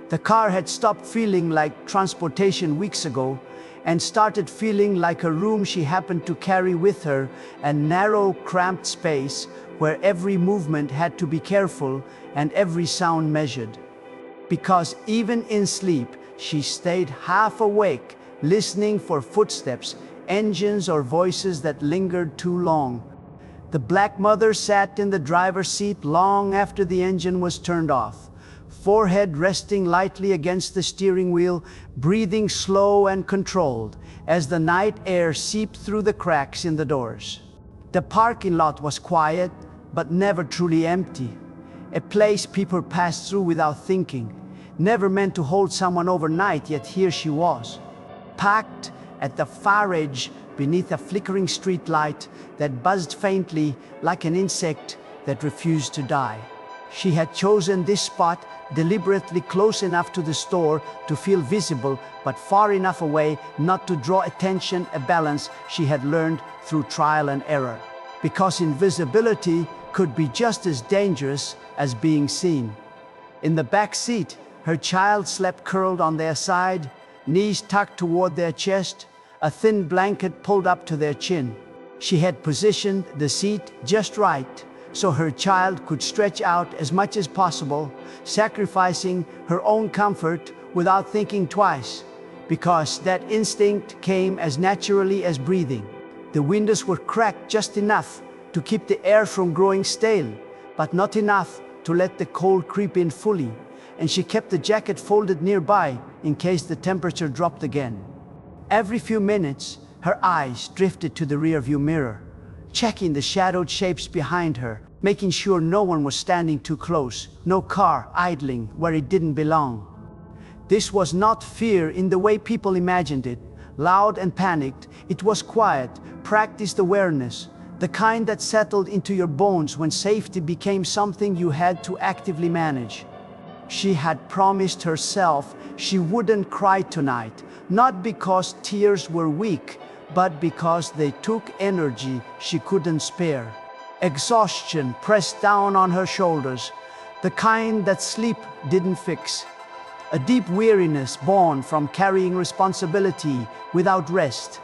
The car had stopped feeling like transportation weeks ago and started feeling like a room she happened to carry with her, a narrow, cramped space where every movement had to be careful and every sound measured. Because even in sleep, she stayed half awake, listening for footsteps, engines, or voices that lingered too long. The black mother sat in the driver's seat long after the engine was turned off, forehead resting lightly against the steering wheel, breathing slow and controlled as the night air seeped through the cracks in the doors. The parking lot was quiet, but never truly empty. A place people passed through without thinking, never meant to hold someone overnight, yet here she was, packed at the far edge beneath a flickering street light that buzzed faintly like an insect that refused to die. She had chosen this spot deliberately, close enough to the store to feel visible, but far enough away not to draw attention, a balance she had learned through trial and error. Because invisibility could be just as dangerous as being seen. In the back seat, her child slept curled on their side, knees tucked toward their chest, a thin blanket pulled up to their chin. She had positioned the seat just right so her child could stretch out as much as possible, sacrificing her own comfort without thinking twice, because that instinct came as naturally as breathing. The windows were cracked just enough to keep the air from growing stale, but not enough to let the cold creep in fully, and she kept the jacket folded nearby in case the temperature dropped again. Every few minutes, her eyes drifted to the rearview mirror, checking the shadowed shapes behind her, making sure no one was standing too close, no car idling where it didn't belong. This was not fear in the way people imagined it, loud and panicked. It was quiet, practiced awareness, the kind that settled into your bones when safety became something you had to actively manage. She had promised herself she wouldn't cry tonight, not because tears were weak, but because they took energy she couldn't spare. Exhaustion pressed down on her shoulders, the kind that sleep didn't fix. A deep weariness born from carrying responsibility without rest,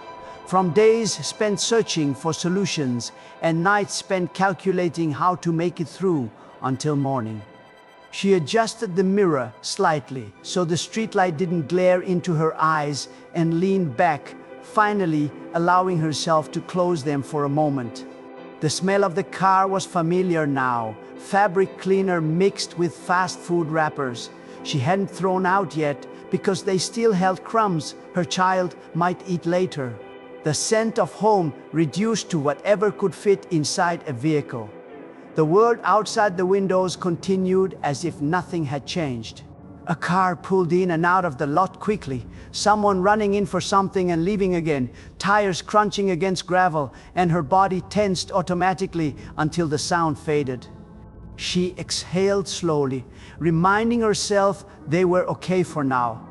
from days spent searching for solutions and nights spent calculating how to make it through until morning. She adjusted the mirror slightly so the streetlight didn't glare into her eyes and leaned back, finally allowing herself to close them for a moment. The smell of the car was familiar now, fabric cleaner mixed with fast food wrappers she hadn't thrown out yet because they still held crumbs her child might eat later. The scent of home reduced to whatever could fit inside a vehicle. The world outside the windows continued as if nothing had changed. A car pulled in and out of the lot quickly, someone running in for something and leaving again, tires crunching against gravel, and her body tensed automatically until the sound faded. She exhaled slowly, reminding herself they were okay for now,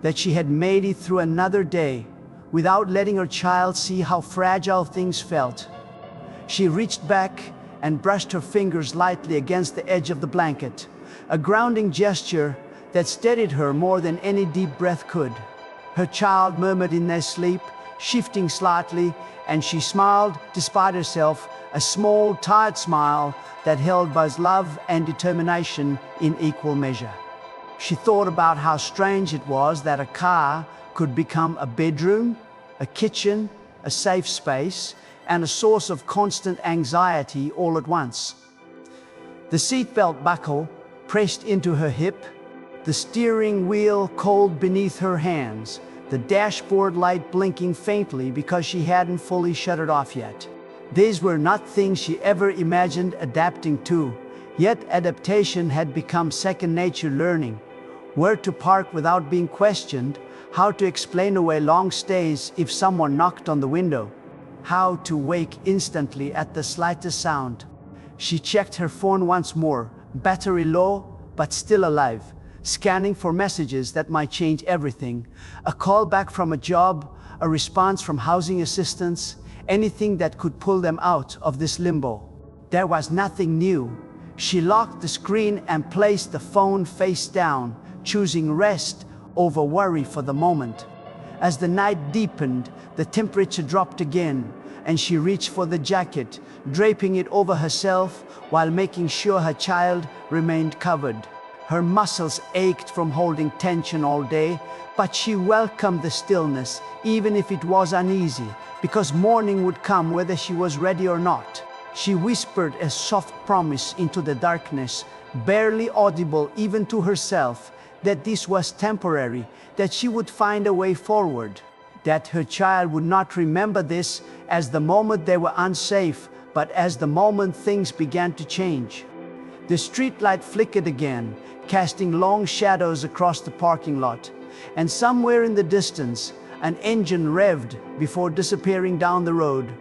that she had made it through another day, without letting her child see how fragile things felt. She reached back and brushed her fingers lightly against the edge of the blanket, a grounding gesture that steadied her more than any deep breath could. Her child murmured in their sleep, shifting slightly, and she smiled despite herself, a small, tired smile that held both love and determination in equal measure. She thought about how strange it was that a car could become a bedroom, a kitchen, a safe space, and a source of constant anxiety all at once. The seatbelt buckle pressed into her hip, the steering wheel cold beneath her hands, the dashboard light blinking faintly because she hadn't fully shut it off yet. These were not things she ever imagined adapting to, yet adaptation had become second nature. Learning where to park without being questioned, how to explain away long stays if someone knocked on the window, how to wake instantly at the slightest sound. She checked her phone once more, battery low but still alive, scanning for messages that might change everything. A call back from a job, a response from housing assistance, anything that could pull them out of this limbo. There was nothing new. She locked the screen and placed the phone face down, choosing rest over worry for the moment. As the night deepened, the temperature dropped again, and she reached for the jacket, draping it over herself while making sure her child remained covered. Her muscles ached from holding tension all day, but she welcomed the stillness, even if it was uneasy, because morning would come whether she was ready or not. She whispered a soft promise into the darkness, barely audible even to herself, that this was temporary, that she would find a way forward, that her child would not remember this as the moment they were unsafe, but as the moment things began to change. The streetlight flickered again, casting long shadows across the parking lot, and somewhere in the distance, an engine revved before disappearing down the road.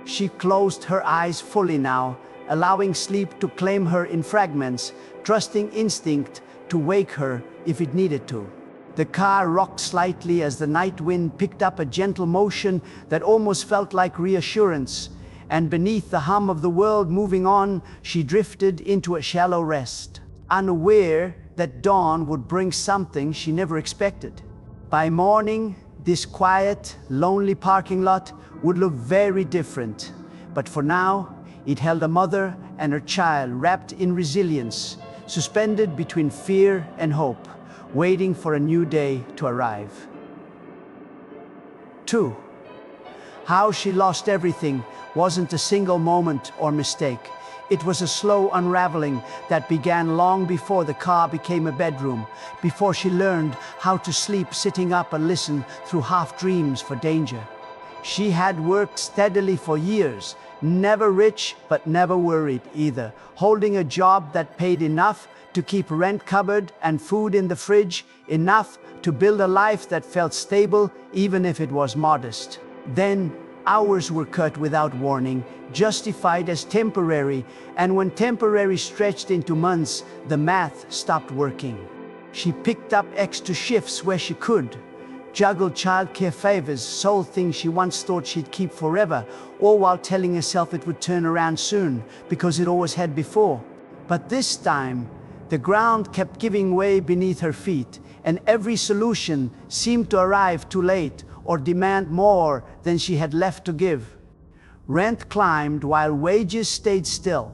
She closed her eyes fully now, allowing sleep to claim her in fragments, trusting instinct to wake her if it needed to. The car rocked slightly as the night wind picked up a gentle motion that almost felt like reassurance, and beneath the hum of the world moving on, she drifted into a shallow rest, unaware that dawn would bring something she never expected. By morning, this quiet, lonely parking lot would look very different, but for now, it held a mother and her child wrapped in resilience, suspended between fear and hope, waiting for a new day to arrive. 2. How she lost everything wasn't a single moment or mistake. It was a slow unraveling that began long before the car became a bedroom, before she learned how to sleep sitting up and listen through half dreams for danger. She had worked steadily for years, never rich but never worried either, holding a job that paid enough to keep rent covered and food in the fridge, enough to build a life that felt stable even if it was modest. Then hours were cut without warning, justified as temporary, and when temporary stretched into months, the math stopped working. She picked up extra shifts where she could, juggled childcare favors, sold things she once thought she'd keep forever, all while telling herself it would turn around soon, because it always had before. But this time, the ground kept giving way beneath her feet, and every solution seemed to arrive too late or demand more than she had left to give. Rent climbed while wages stayed still,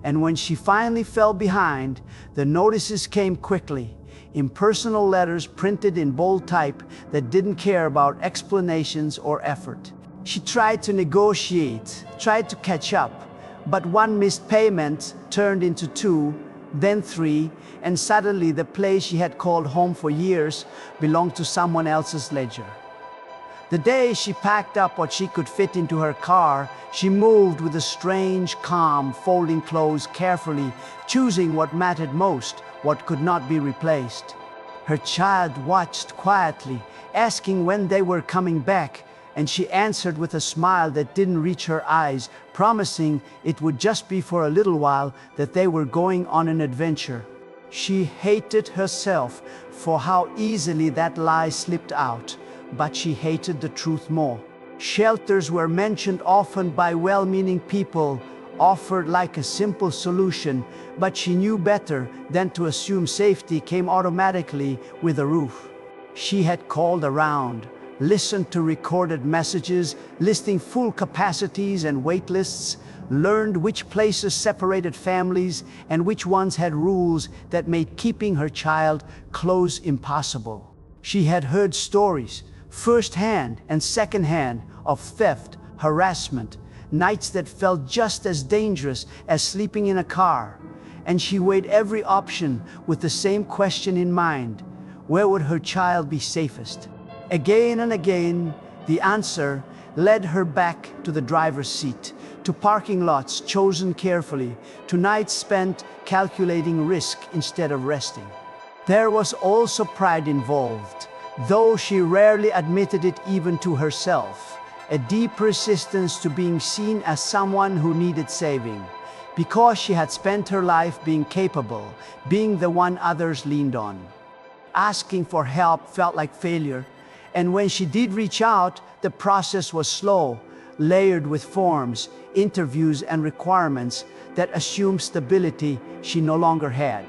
and when she finally fell behind, the notices came quickly. Impersonal letters printed in bold type that didn't care about explanations or effort. She tried to negotiate, tried to catch up, but one missed payment turned into 2, then 3, and suddenly the place she had called home for years belonged to someone else's ledger. The day she packed up what she could fit into her car, she moved with a strange calm, folding clothes carefully, choosing what mattered most, what could not be replaced. Her child watched quietly, asking when they were coming back, and she answered with a smile that didn't reach her eyes, promising it would just be for a little while, that they were going on an adventure. She hated herself for how easily that lie slipped out, but she hated the truth more. Shelters were mentioned often by well-meaning people, offered like a simple solution, but she knew better than to assume safety came automatically with a roof. She had called around, listened to recorded messages listing full capacities and wait lists, learned which places separated families and which ones had rules that made keeping her child close impossible. She had heard stories, first-hand and second-hand, of theft, harassment, nights that felt just as dangerous as sleeping in a car, and she weighed every option with the same question in mind: where would her child be safest? Again and again, the answer led her back to the driver's seat, to parking lots chosen carefully, to nights spent calculating risk instead of resting. There was also pride involved, though she rarely admitted it even to herself, a deep resistance to being seen as someone who needed saving, because she had spent her life being capable, being the one others leaned on. Asking for help felt like failure, and when she did reach out, the process was slow, layered with forms, interviews, and requirements that assumed stability she no longer had.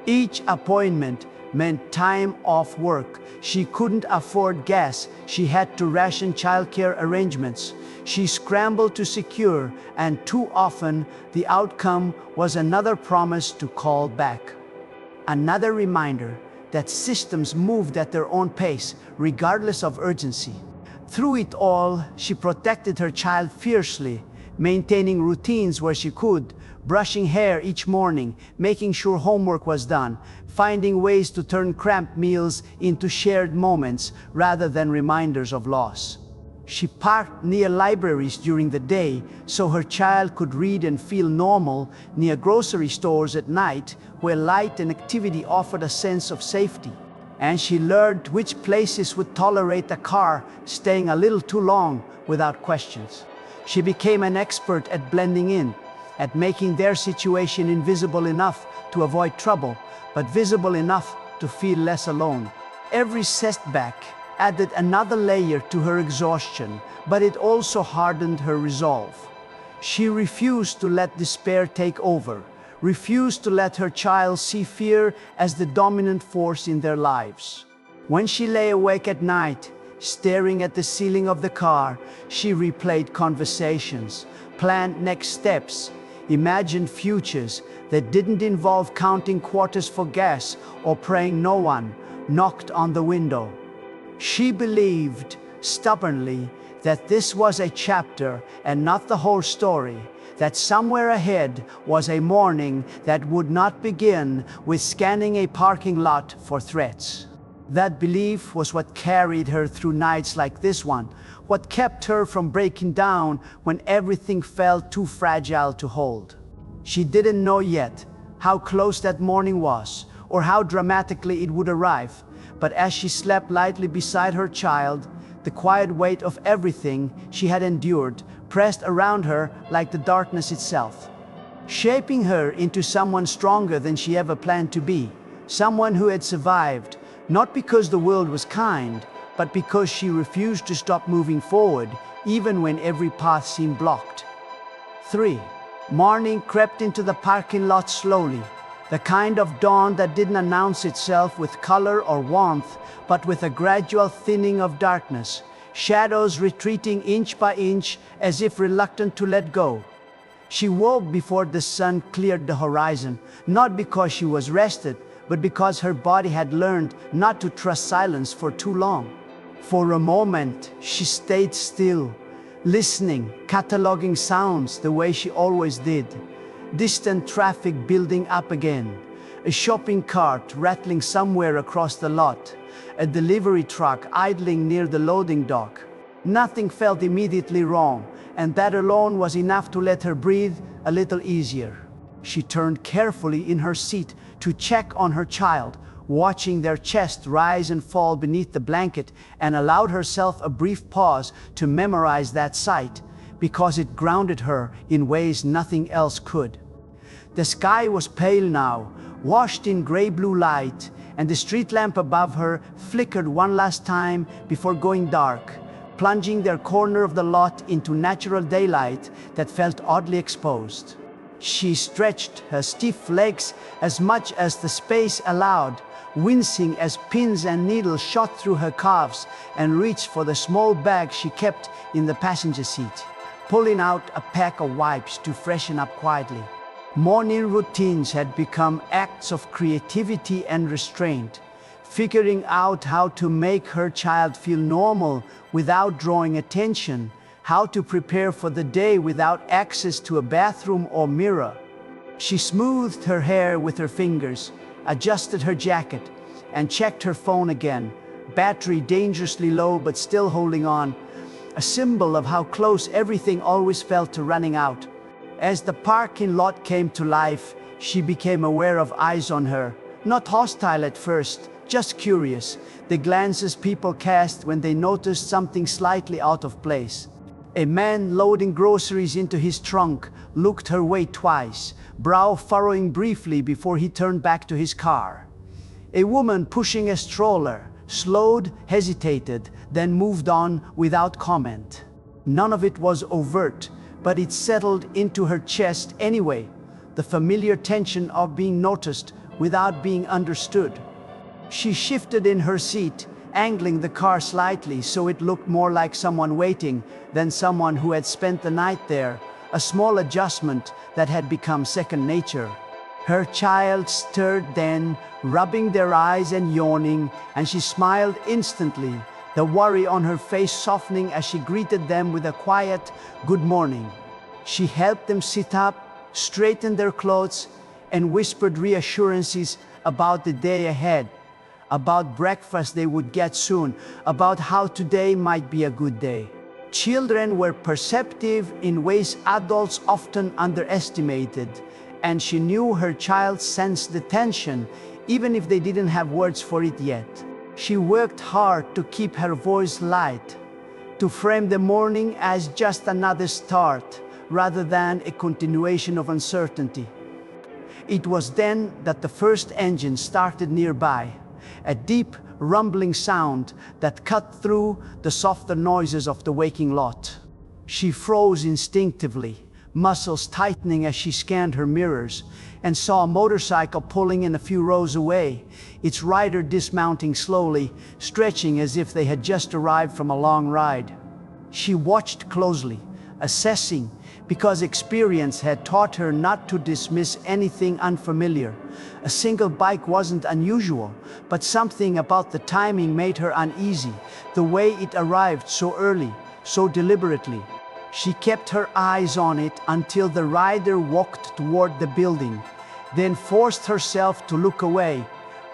Each appointment meant time off work. She couldn't afford gas. She had to ration childcare arrangements. She scrambled to secure, and too often the outcome was another promise to call back. Another reminder that systems moved at their own pace, regardless of urgency. Through it all, she protected her child fiercely, maintaining routines where she could, brushing hair each morning, making sure homework was done, finding ways to turn cramped meals into shared moments rather than reminders of loss. She parked near libraries during the day so her child could read and feel normal, near grocery stores at night where light and activity offered a sense of safety. And she learned which places would tolerate a car staying a little too long without questions. She became an expert at blending in, at making their situation invisible enough to avoid trouble, but visible enough to feel less alone. Every setback added another layer to her exhaustion, but it also hardened her resolve. She refused to let despair take over, refused to let her child see fear as the dominant force in their lives. When she lay awake at night, staring at the ceiling of the car, she replayed conversations, planned next steps, imagined futures that didn't involve counting quarters for gas or praying no one knocked on the window. She believed, stubbornly, that this was a chapter and not the whole story, that somewhere ahead was a morning that would not begin with scanning a parking lot for threats. That belief was what carried her through nights like this one, what kept her from breaking down when everything felt too fragile to hold. She didn't know yet how close that morning was, or how dramatically it would arrive, but as she slept lightly beside her child, the quiet weight of everything she had endured pressed around her like the darkness itself, shaping her into someone stronger than she ever planned to be, someone who had survived, not because the world was kind, but because she refused to stop moving forward, even when every path seemed blocked. 3. Morning crept into the parking lot slowly, the kind of dawn that didn't announce itself with color or warmth, but with a gradual thinning of darkness, shadows retreating inch by inch as if reluctant to let go. She woke before the sun cleared the horizon, not because she was rested, but because her body had learned not to trust silence for too long. For a moment, she stayed still, listening, cataloging sounds the way she always did. Distant traffic building up again, a shopping cart rattling somewhere across the lot, a delivery truck idling near the loading dock. Nothing felt immediately wrong, and that alone was enough to let her breathe a little easier. She turned carefully in her seat to check on her child, watching their chest rise and fall beneath the blanket, and allowed herself a brief pause to memorize that sight, because it grounded her in ways nothing else could. The sky was pale now, washed in gray-blue light, and the street lamp above her flickered one last time before going dark, plunging their corner of the lot into natural daylight that felt oddly exposed. She stretched her stiff legs as much as the space allowed, wincing as pins and needles shot through her calves, and reached for the small bag she kept in the passenger seat, pulling out a pack of wipes to freshen up quietly. Morning routines had become acts of creativity and restraint, figuring out how to make her child feel normal without drawing attention, how to prepare for the day without access to a bathroom or mirror. She smoothed her hair with her fingers, adjusted her jacket, and checked her phone again, battery dangerously low but still holding on, a symbol of how close everything always felt to running out. As the parking lot came to life, she became aware of eyes on her, not hostile at first, just curious, the glances people cast when they noticed something slightly out of place. A man loading groceries into his trunk looked her way twice, brow furrowing briefly before he turned back to his car. A woman pushing a stroller slowed, hesitated, then moved on without comment. None of it was overt, but it settled into her chest anyway, the familiar tension of being noticed without being understood. She shifted in her seat, angling the car slightly so it looked more like someone waiting than someone who had spent the night there, a small adjustment that had become second nature. Her child stirred then, rubbing their eyes and yawning, and she smiled instantly, the worry on her face softening as she greeted them with a quiet, "Good morning." She helped them sit up, straightened their clothes, and whispered reassurances about the day ahead, about breakfast they would get soon, about how today might be a good day. Children were perceptive in ways adults often underestimated, and she knew her child sensed the tension, even if they didn't have words for it yet. She worked hard to keep her voice light, to frame the morning as just another start, rather than a continuation of uncertainty. It was then that the first engine started nearby, a deep, rumbling sound that cut through the softer noises of the waking lot. She froze instinctively, muscles tightening as she scanned her mirrors, and saw a motorcycle pulling in a few rows away, its rider dismounting slowly, stretching as if they had just arrived from a long ride. She watched closely, assessing, because experience had taught her not to dismiss anything unfamiliar. A single bike wasn't unusual, but something about the timing made her uneasy, the way it arrived so early, so deliberately. She kept her eyes on it until the rider walked toward the building, then forced herself to look away,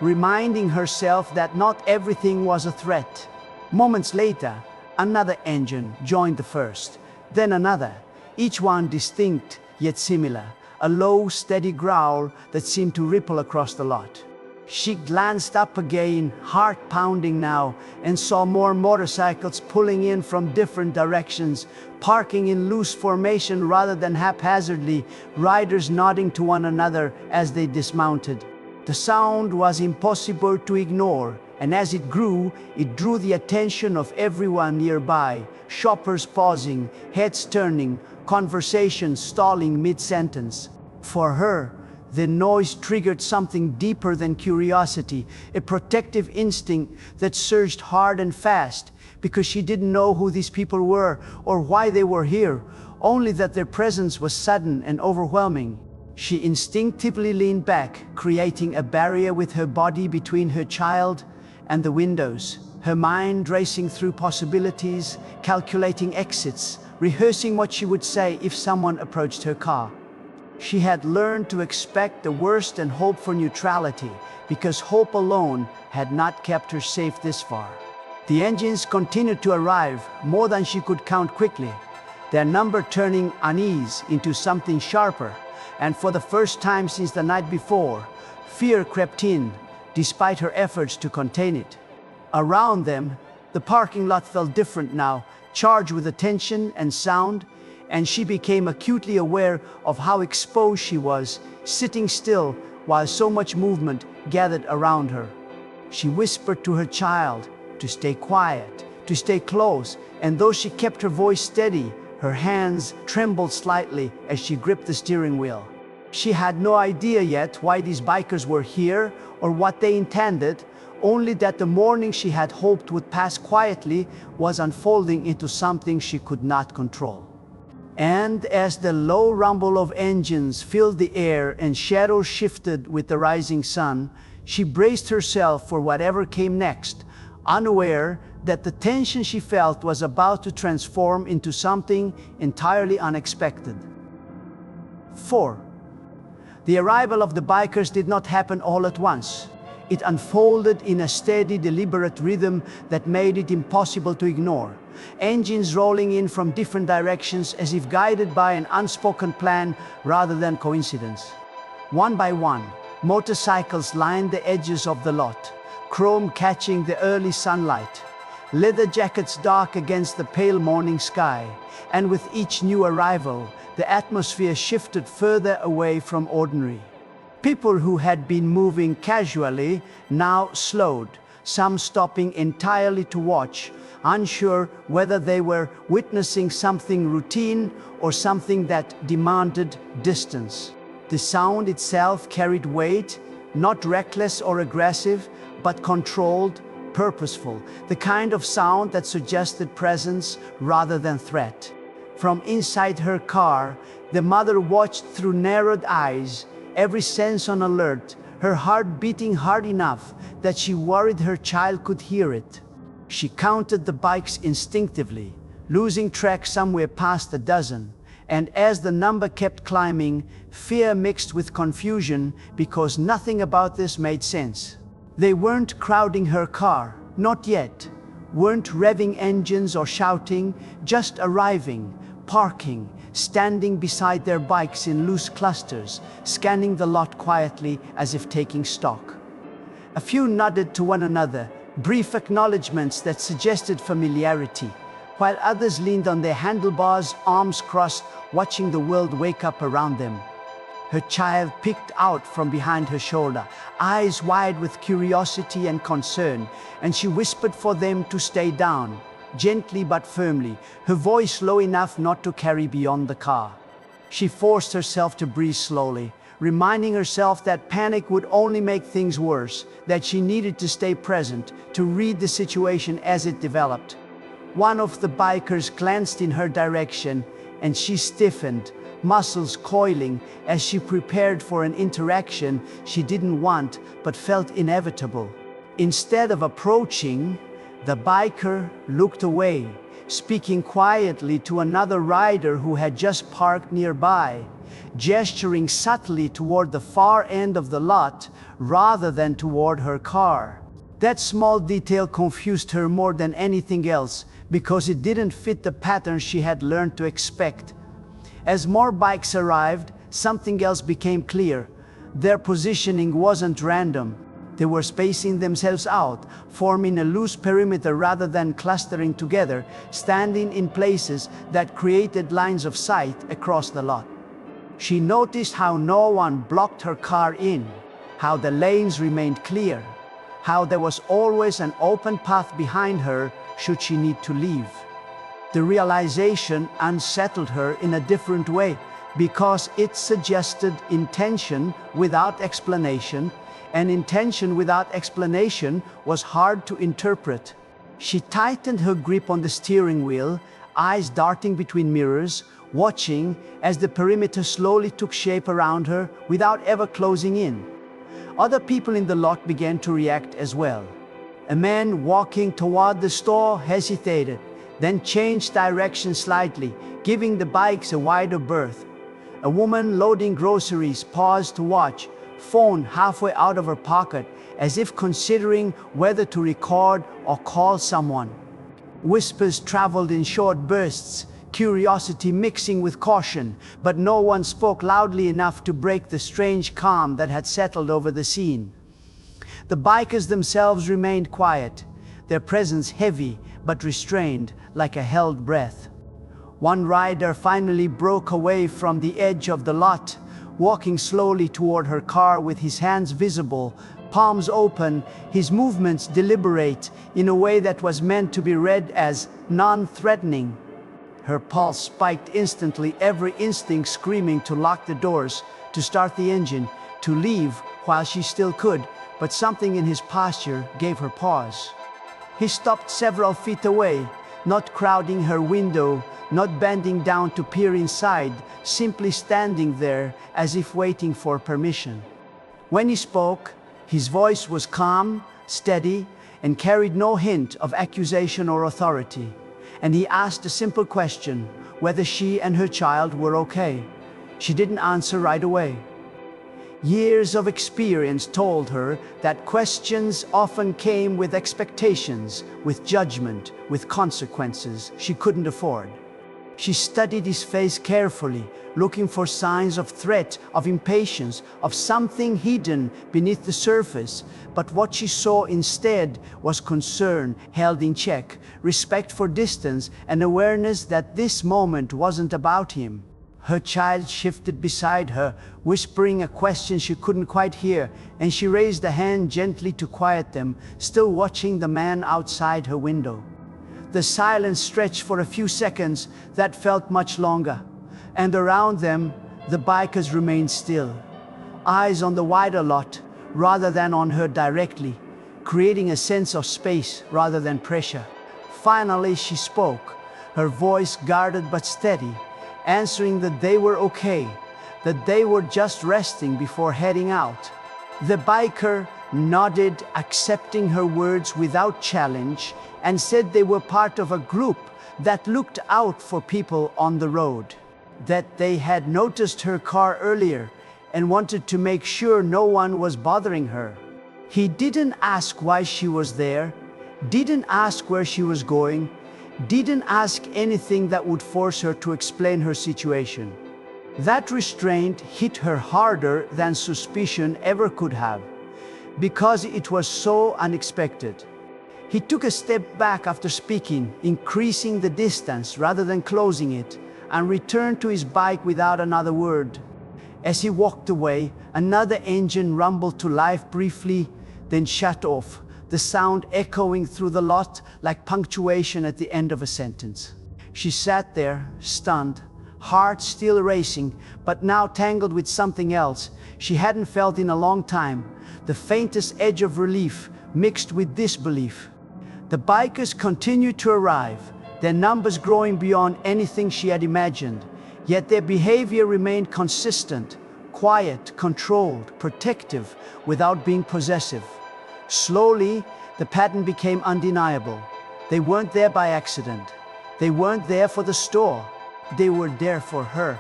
reminding herself that not everything was a threat. Moments later, another engine joined the first, then another, each one distinct yet similar, a low, steady growl that seemed to ripple across the lot. She glanced up again, heart pounding now, and saw more motorcycles pulling in from different directions, parking in loose formation rather than haphazardly, riders nodding to one another as they dismounted. The sound was impossible to ignore, and as it grew, it drew the attention of everyone nearby, shoppers pausing, heads turning, conversations stalling mid-sentence. For her, the noise triggered something deeper than curiosity, a protective instinct that surged hard and fast, because she didn't know who these people were or why they were here, only that their presence was sudden and overwhelming. She instinctively leaned back, creating a barrier with her body between her child and the windows, her mind racing through possibilities, calculating exits, rehearsing what she would say if someone approached her car. She had learned to expect the worst and hope for neutrality, because hope alone had not kept her safe this far. The engines continued to arrive, more than she could count quickly, their number turning unease into something sharper, and for the first time since the night before, fear crept in, despite her efforts to contain it. Around them, the parking lot felt different now, charged with attention and sound, and she became acutely aware of how exposed she was, sitting still while so much movement gathered around her. She whispered to her child to stay quiet, to stay close, and though she kept her voice steady, her hands trembled slightly as she gripped the steering wheel. She had no idea yet why these bikers were here or what they intended, only that the morning she had hoped would pass quietly was unfolding into something she could not control. And as the low rumble of engines filled the air and shadows shifted with the rising sun, she braced herself for whatever came next, unaware that the tension she felt was about to transform into something entirely unexpected. 4. The arrival of the bikers did not happen all at once. It unfolded in a steady, deliberate rhythm that made it impossible to ignore. Engines rolling in from different directions as if guided by an unspoken plan rather than coincidence. One by one, motorcycles lined the edges of the lot, chrome catching the early sunlight, leather jackets dark against the pale morning sky, and with each new arrival, the atmosphere shifted further away from ordinary. People who had been moving casually now slowed, some stopping entirely to watch, unsure whether they were witnessing something routine or something that demanded distance. The sound itself carried weight, not reckless or aggressive, but controlled, purposeful, the kind of sound that suggested presence rather than threat. From inside her car, the mother watched through narrowed eyes, every sense on alert, her heart beating hard enough that she worried her child could hear it. She counted the bikes instinctively, losing track somewhere past a dozen, and as the number kept climbing, fear mixed with confusion because nothing about this made sense. They weren't crowding her car, not yet, weren't revving engines or shouting, just arriving, parking, standing beside their bikes in loose clusters, scanning the lot quietly as if taking stock. A few nodded to one another, brief acknowledgements that suggested familiarity, while others leaned on their handlebars, arms crossed, watching the world wake up around them. Her child peeked out from behind her shoulder, eyes wide with curiosity and concern, and she whispered for them to stay down, gently but firmly, her voice low enough not to carry beyond the car. She forced herself to breathe slowly, reminding herself that panic would only make things worse, that she needed to stay present, to read the situation as it developed. One of the bikers glanced in her direction, and she stiffened, muscles coiling as she prepared for an interaction she didn't want but felt inevitable. Instead of approaching, the biker looked away, speaking quietly to another rider who had just parked nearby, gesturing subtly toward the far end of the lot rather than toward her car. That small detail confused her more than anything else because it didn't fit the pattern she had learned to expect. As more bikes arrived, something else became clear. Their positioning wasn't random. They were spacing themselves out, forming a loose perimeter rather than clustering together, standing in places that created lines of sight across the lot. She noticed how no one blocked her car in, how the lanes remained clear, how there was always an open path behind her should she need to leave. The realization unsettled her in a different way because it suggested intention without explanation, and intention without explanation was hard to interpret. She tightened her grip on the steering wheel, eyes darting between mirrors, watching as the perimeter slowly took shape around her without ever closing in. Other people in the lot began to react as well. A man walking toward the store hesitated, then changed direction slightly, giving the bikes a wider berth. A woman loading groceries paused to watch, phone halfway out of her pocket, as if considering whether to record or call someone. Whispers traveled in short bursts, curiosity mixing with caution, but no one spoke loudly enough to break the strange calm that had settled over the scene. The bikers themselves remained quiet, their presence heavy but restrained, like a held breath. One rider finally broke away from the edge of the lot, walking slowly toward her car with his hands visible, palms open, his movements deliberate in a way that was meant to be read as non-threatening. Her pulse spiked instantly, every instinct screaming to lock the doors, to start the engine, to leave while she still could, but something in his posture gave her pause. He stopped several feet away, not crowding her window, not bending down to peer inside, simply standing there as if waiting for permission. When he spoke, his voice was calm, steady, and carried no hint of accusation or authority. And he asked a simple question, whether she and her child were okay. She didn't answer right away. Years of experience told her that questions often came with expectations, with judgment, with consequences she couldn't afford. She studied his face carefully, looking for signs of threat, of impatience, of something hidden beneath the surface. But what she saw instead was concern held in check, respect for distance, and awareness that this moment wasn't about him. Her child shifted beside her, whispering a question she couldn't quite hear, and she raised a hand gently to quiet them, still watching the man outside her window. The silence stretched for a few seconds that felt much longer, and around them, the bikers remained still, eyes on the wider lot, rather than on her directly, creating a sense of space rather than pressure. Finally, she spoke, her voice guarded but steady, answering that they were okay, that they were just resting before heading out. The biker nodded, accepting her words without challenge, and said they were part of a group that looked out for people on the road, that they had noticed her car earlier and wanted to make sure no one was bothering her. He didn't ask why she was there, didn't ask where she was going, didn't ask anything that would force her to explain her situation. That restraint hit her harder than suspicion ever could have, because it was so unexpected. He took a step back after speaking, increasing the distance rather than closing it, and returned to his bike without another word. As he walked away, another engine rumbled to life briefly, then shut off, the sound echoing through the lot like punctuation at the end of a sentence. She sat there, stunned, heart still racing, but now tangled with something else she hadn't felt in a long time, the faintest edge of relief mixed with disbelief. The bikers continued to arrive, their numbers growing beyond anything she had imagined, yet their behavior remained consistent, quiet, controlled, protective, without being possessive. Slowly, the pattern became undeniable. They weren't there by accident. They weren't there for the store. They were there for her.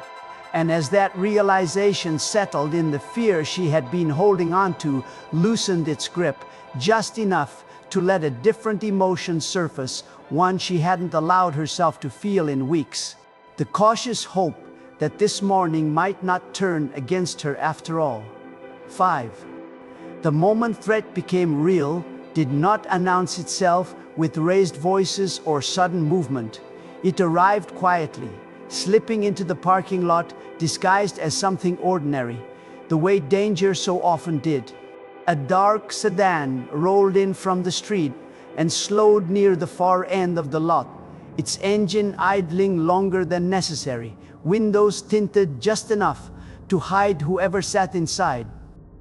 And as that realization settled in, the fear she had been holding on to loosened its grip just enough to let a different emotion surface, one she hadn't allowed herself to feel in weeks. The cautious hope that this morning might not turn against her after all. 5. The moment threat became real did not announce itself with raised voices or sudden movement. It arrived quietly, slipping into the parking lot disguised as something ordinary, the way danger so often did. A dark sedan rolled in from the street and slowed near the far end of the lot, its engine idling longer than necessary, windows tinted just enough to hide whoever sat inside.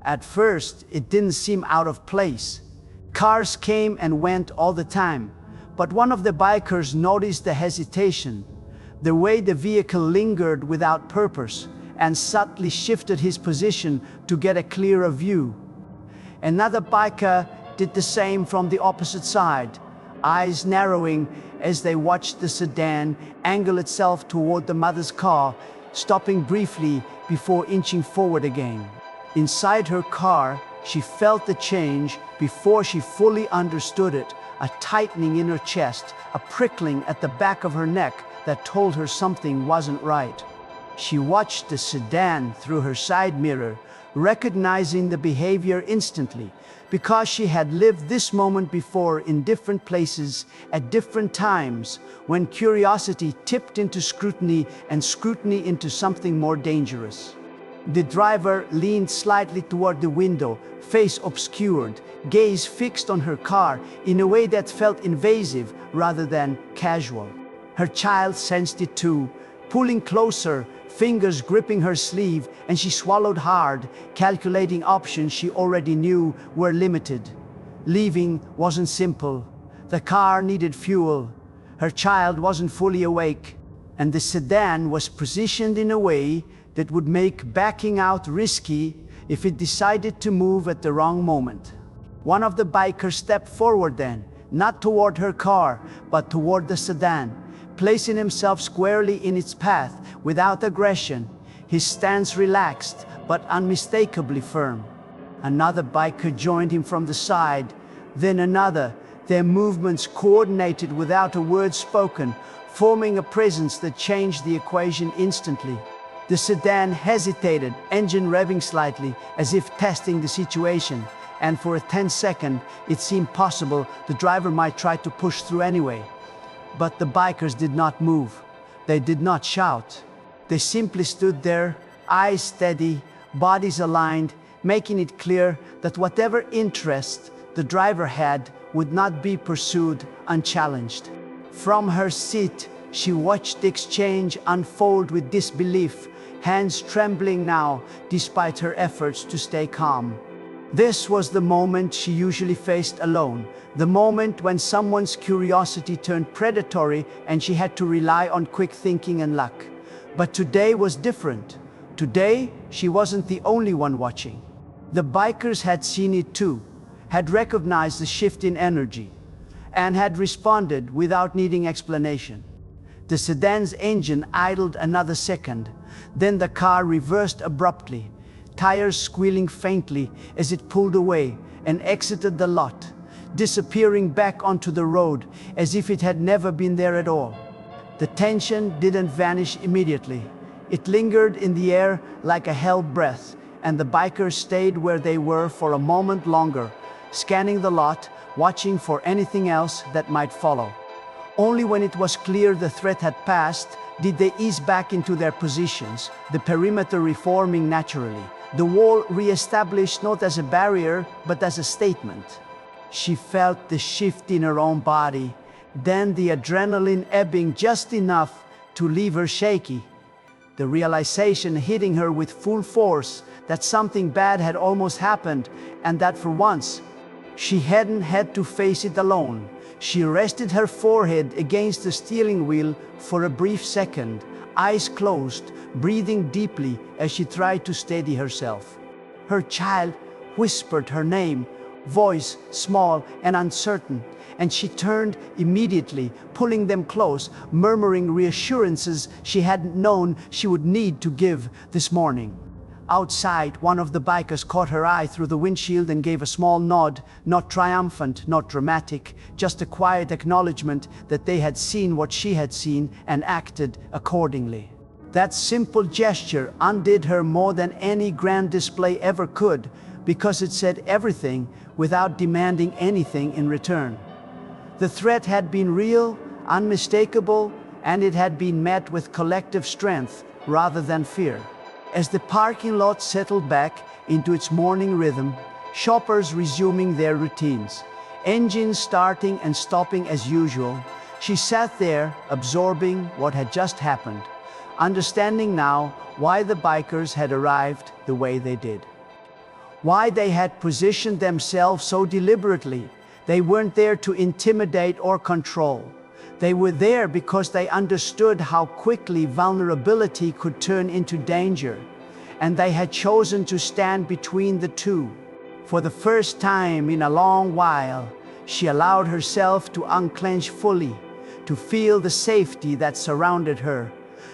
At first, it didn't seem out of place. Cars came and went all the time, but one of the bikers noticed the hesitation, the way the vehicle lingered without purpose, and subtly shifted his position to get a clearer view. Another biker did the same from the opposite side, eyes narrowing as they watched the sedan angle itself toward the mother's car, stopping briefly before inching forward again. Inside her car, she felt the change before she fully understood it, a tightening in her chest, a prickling at the back of her neck that told her something wasn't right. She watched the sedan through her side mirror, recognizing the behavior instantly, because she had lived this moment before in different places at different times, when curiosity tipped into scrutiny and scrutiny into something more dangerous. The driver leaned slightly toward the window, face obscured, gaze fixed on her car in a way that felt invasive rather than casual. Her child sensed it too, pulling closer, fingers gripping her sleeve, and she swallowed hard, calculating options she already knew were limited. Leaving wasn't simple. The car needed fuel. Her child wasn't fully awake, and the sedan was positioned in a way that would make backing out risky if it decided to move at the wrong moment. One of the bikers stepped forward then, not toward her car, but toward the sedan, placing himself squarely in its path without aggression, his stance relaxed but unmistakably firm. Another biker joined him from the side, then another, their movements coordinated without a word spoken, forming a presence that changed the equation instantly. The sedan hesitated, engine revving slightly, as if testing the situation, and for a 10-second, it seemed possible the driver might try to push through anyway. But the bikers did not move. They did not shout. They simply stood there, eyes steady, bodies aligned, making it clear that whatever interest the driver had would not be pursued unchallenged. From her seat, she watched the exchange unfold with disbelief, hands trembling now despite her efforts to stay calm. This was the moment she usually faced alone, the moment when someone's curiosity turned predatory and she had to rely on quick thinking and luck. But today was different. Today, she wasn't the only one watching. The bikers had seen it too, had recognized the shift in energy, and had responded without needing explanation. The sedan's engine idled another second, then the car reversed abruptly, tires squealing faintly as it pulled away and exited the lot, disappearing back onto the road as if it had never been there at all. The tension didn't vanish immediately. It lingered in the air like a held breath, and the bikers stayed where they were for a moment longer, scanning the lot, watching for anything else that might follow. Only when it was clear the threat had passed did they ease back into their positions, the perimeter reforming naturally, the wall re-established not as a barrier but as a statement. She felt the shift in her own body, then the adrenaline ebbing just enough to leave her shaky. The realization hitting her with full force that something bad had almost happened, and that for once, she hadn't had to face it alone. She rested her forehead against the steering wheel for a brief second, eyes closed, breathing deeply as she tried to steady herself. Her child whispered her name, voice small and uncertain, and she turned immediately, pulling them close, murmuring reassurances she hadn't known she would need to give this morning. Outside, one of the bikers caught her eye through the windshield and gave a small nod, not triumphant, not dramatic, just a quiet acknowledgement that they had seen what she had seen and acted accordingly. That simple gesture undid her more than any grand display ever could, because it said everything without demanding anything in return. The threat had been real, unmistakable, and it had been met with collective strength rather than fear. As the parking lot settled back into its morning rhythm, shoppers resuming their routines, engines starting and stopping as usual, she sat there absorbing what had just happened, understanding now why the bikers had arrived the way they did. Why they had positioned themselves so deliberately. They weren't there to intimidate or control. They were there because they understood how quickly vulnerability could turn into danger, and they had chosen to stand between the two. For the first time in a long while, she allowed herself to unclench fully, to feel the safety that surrounded her,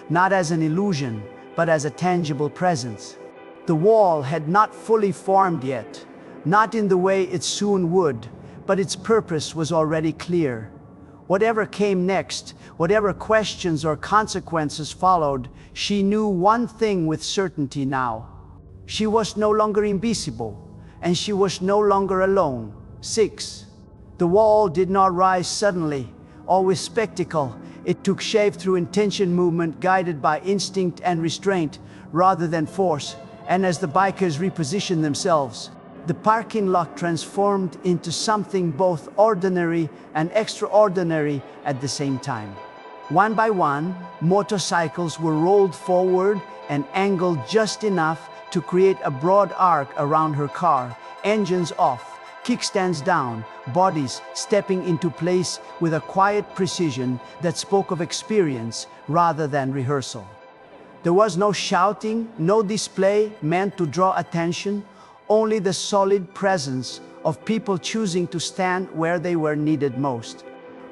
not as an illusion, but as a tangible presence. The wall had not fully formed yet, not in the way it soon would, but its purpose was already clear. Whatever came next, whatever questions or consequences followed, she knew one thing with certainty now. She was no longer invisible, and she was no longer alone. 6. The wall did not rise suddenly, or with spectacle. It took shape through intention, movement guided by instinct and restraint, rather than force. And as the bikers repositioned themselves, the parking lot transformed into something both ordinary and extraordinary at the same time. One by one, motorcycles were rolled forward and angled just enough to create a broad arc around her car, engines off, kickstands down, bodies stepping into place with a quiet precision that spoke of experience rather than rehearsal. There was no shouting, no display meant to draw attention, only the solid presence of people choosing to stand where they were needed most.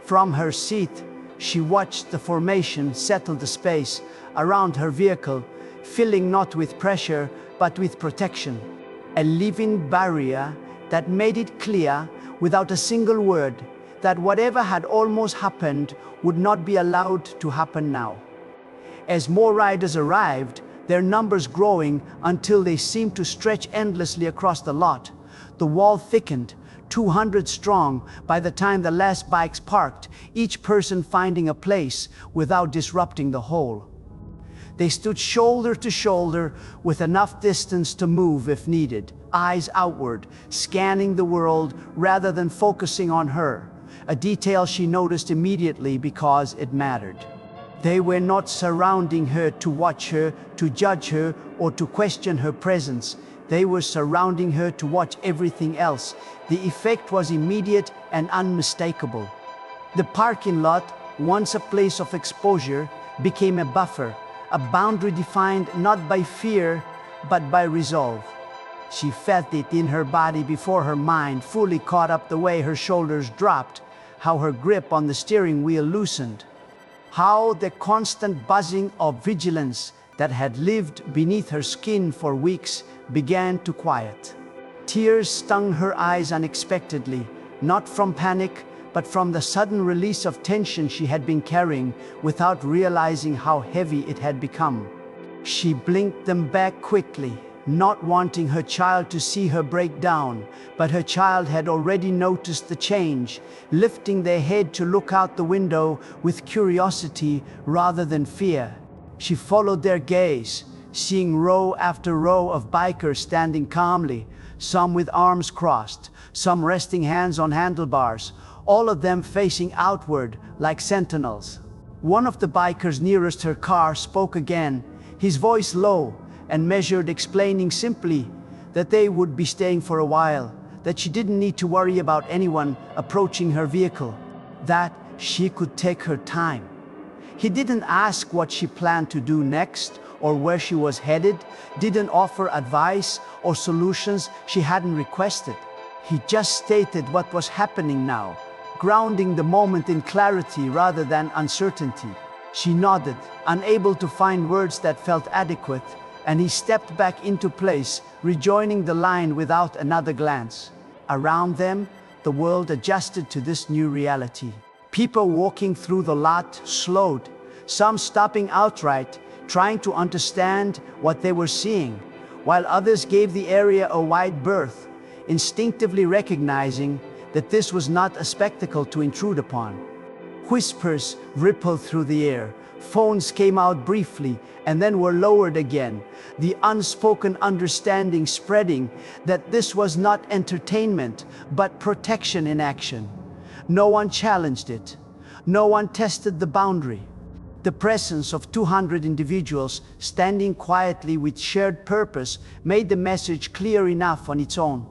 From her seat, she watched the formation settle the space around her vehicle, filling not with pressure, but with protection. A living barrier that made it clear, without a single word, that whatever had almost happened would not be allowed to happen now. As more riders arrived, their numbers growing until they seemed to stretch endlessly across the lot, the wall thickened, 200 strong by the time the last bikes parked, each person finding a place without disrupting the whole. They stood shoulder to shoulder with enough distance to move if needed, eyes outward, scanning the world rather than focusing on her, a detail she noticed immediately because it mattered. They were not surrounding her to watch her, to judge her, or to question her presence. They were surrounding her to watch everything else. The effect was immediate and unmistakable. The parking lot, once a place of exposure, became a buffer, a boundary defined not by fear, but by resolve. She felt it in her body before her mind fully caught up, the way her shoulders dropped, how her grip on the steering wheel loosened, how the constant buzzing of vigilance that had lived beneath her skin for weeks began to quiet. Tears stung her eyes unexpectedly, not from panic, but from the sudden release of tension she had been carrying without realizing how heavy it had become. She blinked them back quickly, not wanting her child to see her break down, but her child had already noticed the change, lifting their head to look out the window with curiosity rather than fear. She followed their gaze, seeing row after row of bikers standing calmly, some with arms crossed, some resting hands on handlebars, all of them facing outward like sentinels. One of the bikers nearest her car spoke again, his voice low and measured, explaining simply that they would be staying for a while, that she didn't need to worry about anyone approaching her vehicle, that she could take her time. He didn't ask what she planned to do next or where she was headed, didn't offer advice or solutions she hadn't requested. He just stated what was happening now, grounding the moment in clarity rather than uncertainty. She nodded, unable to find words that felt adequate, and he stepped back into place, rejoining the line without another glance. Around them, the world adjusted to this new reality. People walking through the lot slowed, some stopping outright, trying to understand what they were seeing, while others gave the area a wide berth, instinctively recognizing that this was not a spectacle to intrude upon. Whispers rippled through the air, phones came out briefly and then were lowered again, the unspoken understanding spreading that this was not entertainment, but protection in action. No one challenged it. No one tested the boundary. The presence of 200 individuals standing quietly with shared purpose made the message clear enough on its own.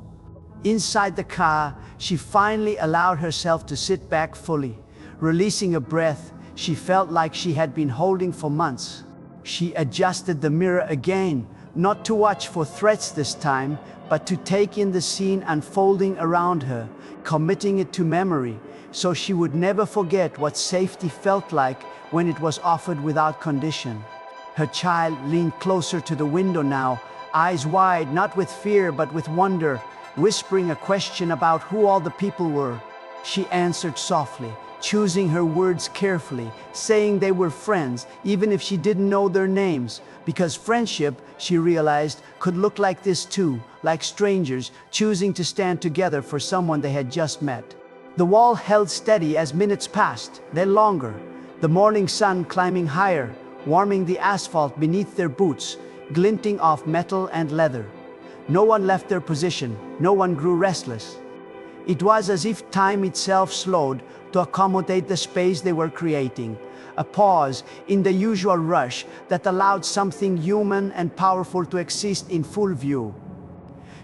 Inside the car, she finally allowed herself to sit back fully, releasing a breath she felt like she had been holding for months. She adjusted the mirror again, not to watch for threats this time, but to take in the scene unfolding around her, committing it to memory, so she would never forget what safety felt like when it was offered without condition. Her child leaned closer to the window now, eyes wide, not with fear but with wonder, whispering a question about who all the people were. She answered softly, choosing her words carefully, saying they were friends, even if she didn't know their names, because friendship, she realized, could look like this too, like strangers choosing to stand together for someone they had just met. The wall held steady as minutes passed, then longer, the morning sun climbing higher, warming the asphalt beneath their boots, glinting off metal and leather. No one left their position, no one grew restless. It was as if time itself slowed to accommodate the space they were creating, a pause in the usual rush that allowed something human and powerful to exist in full view.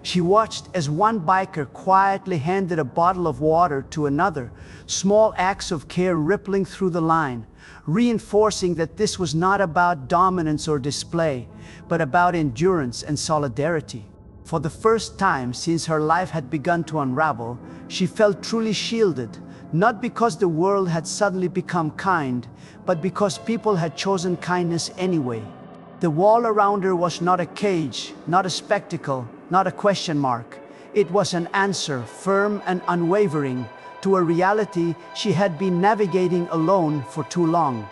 She watched as one biker quietly handed a bottle of water to another, small acts of care rippling through the line, reinforcing that this was not about dominance or display, but about endurance and solidarity. For the first time since her life had begun to unravel, she felt truly shielded, not because the world had suddenly become kind, but because people had chosen kindness anyway. The wall around her was not a cage, not a spectacle, not a question mark. It was an answer, firm and unwavering, to a reality she had been navigating alone for too long.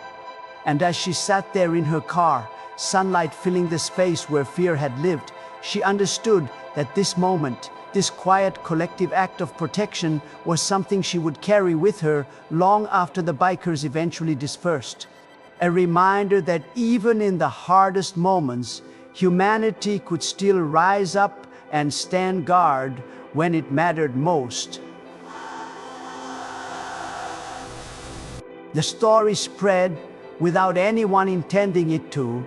And as she sat there in her car, sunlight filling the space where fear had lived, she understood that this moment, this quiet collective act of protection, was something she would carry with her long after the bikers eventually dispersed. A reminder that even in the hardest moments, humanity could still rise up and stand guard when it mattered most. The story spread without anyone intending it to,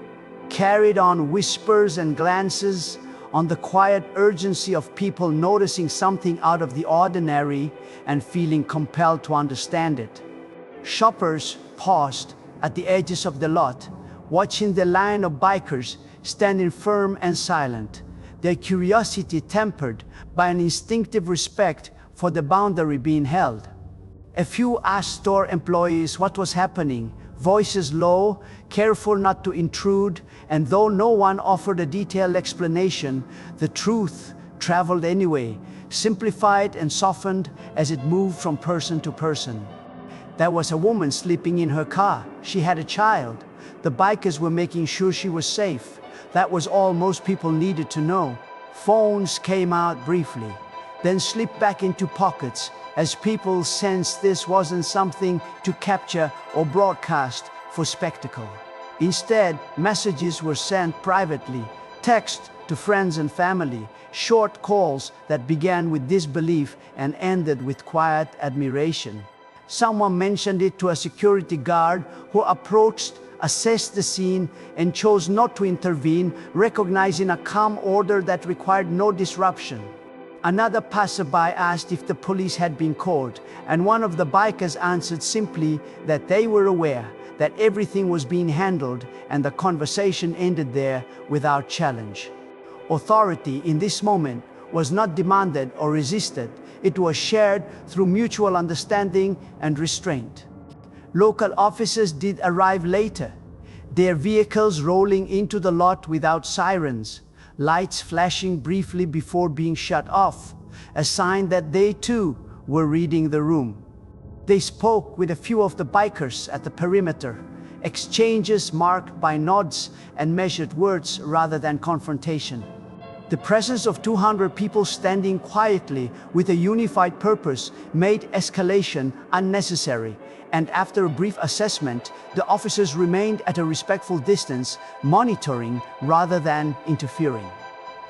carried on whispers and glances, on the quiet urgency of people noticing something out of the ordinary and feeling compelled to understand it. Shoppers paused at the edges of the lot, watching the line of bikers standing firm and silent, their curiosity tempered by an instinctive respect for the boundary being held. A few asked store employees what was happening, voices low, careful not to intrude, and though no one offered a detailed explanation, the truth traveled anyway, simplified and softened as it moved from person to person. There was a woman sleeping in her car. She had a child. The bikers were making sure she was safe. That was all most people needed to know. Phones came out briefly, then slipped back into pockets as people sensed this wasn't something to capture or broadcast for spectacle. Instead, messages were sent privately, text to friends and family, short calls that began with disbelief and ended with quiet admiration. Someone mentioned it to a security guard who approached, assessed the scene, and chose not to intervene, recognizing a calm order that required no disruption. Another passerby asked if the police had been called, and one of the bikers answered simply that they were aware that everything was being handled, and the conversation ended there without challenge. Authority in this moment was not demanded or resisted. It was shared through mutual understanding and restraint. Local officers did arrive later, their vehicles rolling into the lot without sirens, lights flashing briefly before being shut off, a sign that they too were reading the room. They spoke with a few of the bikers at the perimeter, exchanges marked by nods and measured words rather than confrontation. The presence of 200 people standing quietly with a unified purpose made escalation unnecessary, and after a brief assessment, the officers remained at a respectful distance, monitoring rather than interfering.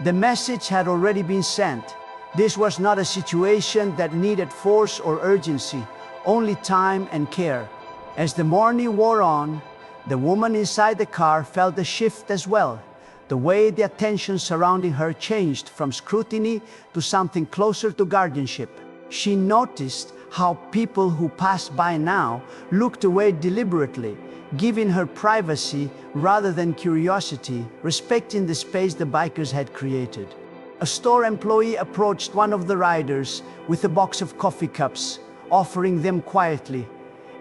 The message had already been sent. This was not a situation that needed force or urgency, only time and care. As the morning wore on, the woman inside the car felt the shift as well. The way the attention surrounding her changed from scrutiny to something closer to guardianship. She noticed how people who passed by now looked away deliberately, giving her privacy rather than curiosity, respecting the space the bikers had created. A store employee approached one of the riders with a box of coffee cups, offering them quietly,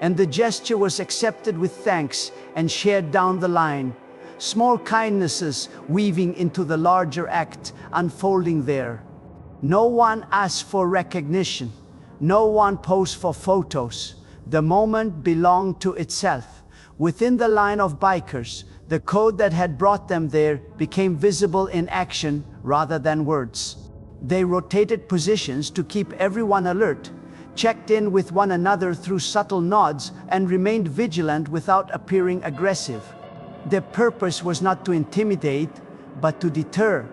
and the gesture was accepted with thanks and shared down the line. Small kindnesses weaving into the larger act unfolding there. No one asked for recognition. No one posed for photos. The moment belonged to itself. Within the line of bikers, the code that had brought them there became visible in action rather than words. They rotated positions to keep everyone alert, checked in with one another through subtle nods, and remained vigilant without appearing aggressive. Their purpose was not to intimidate, but to deter,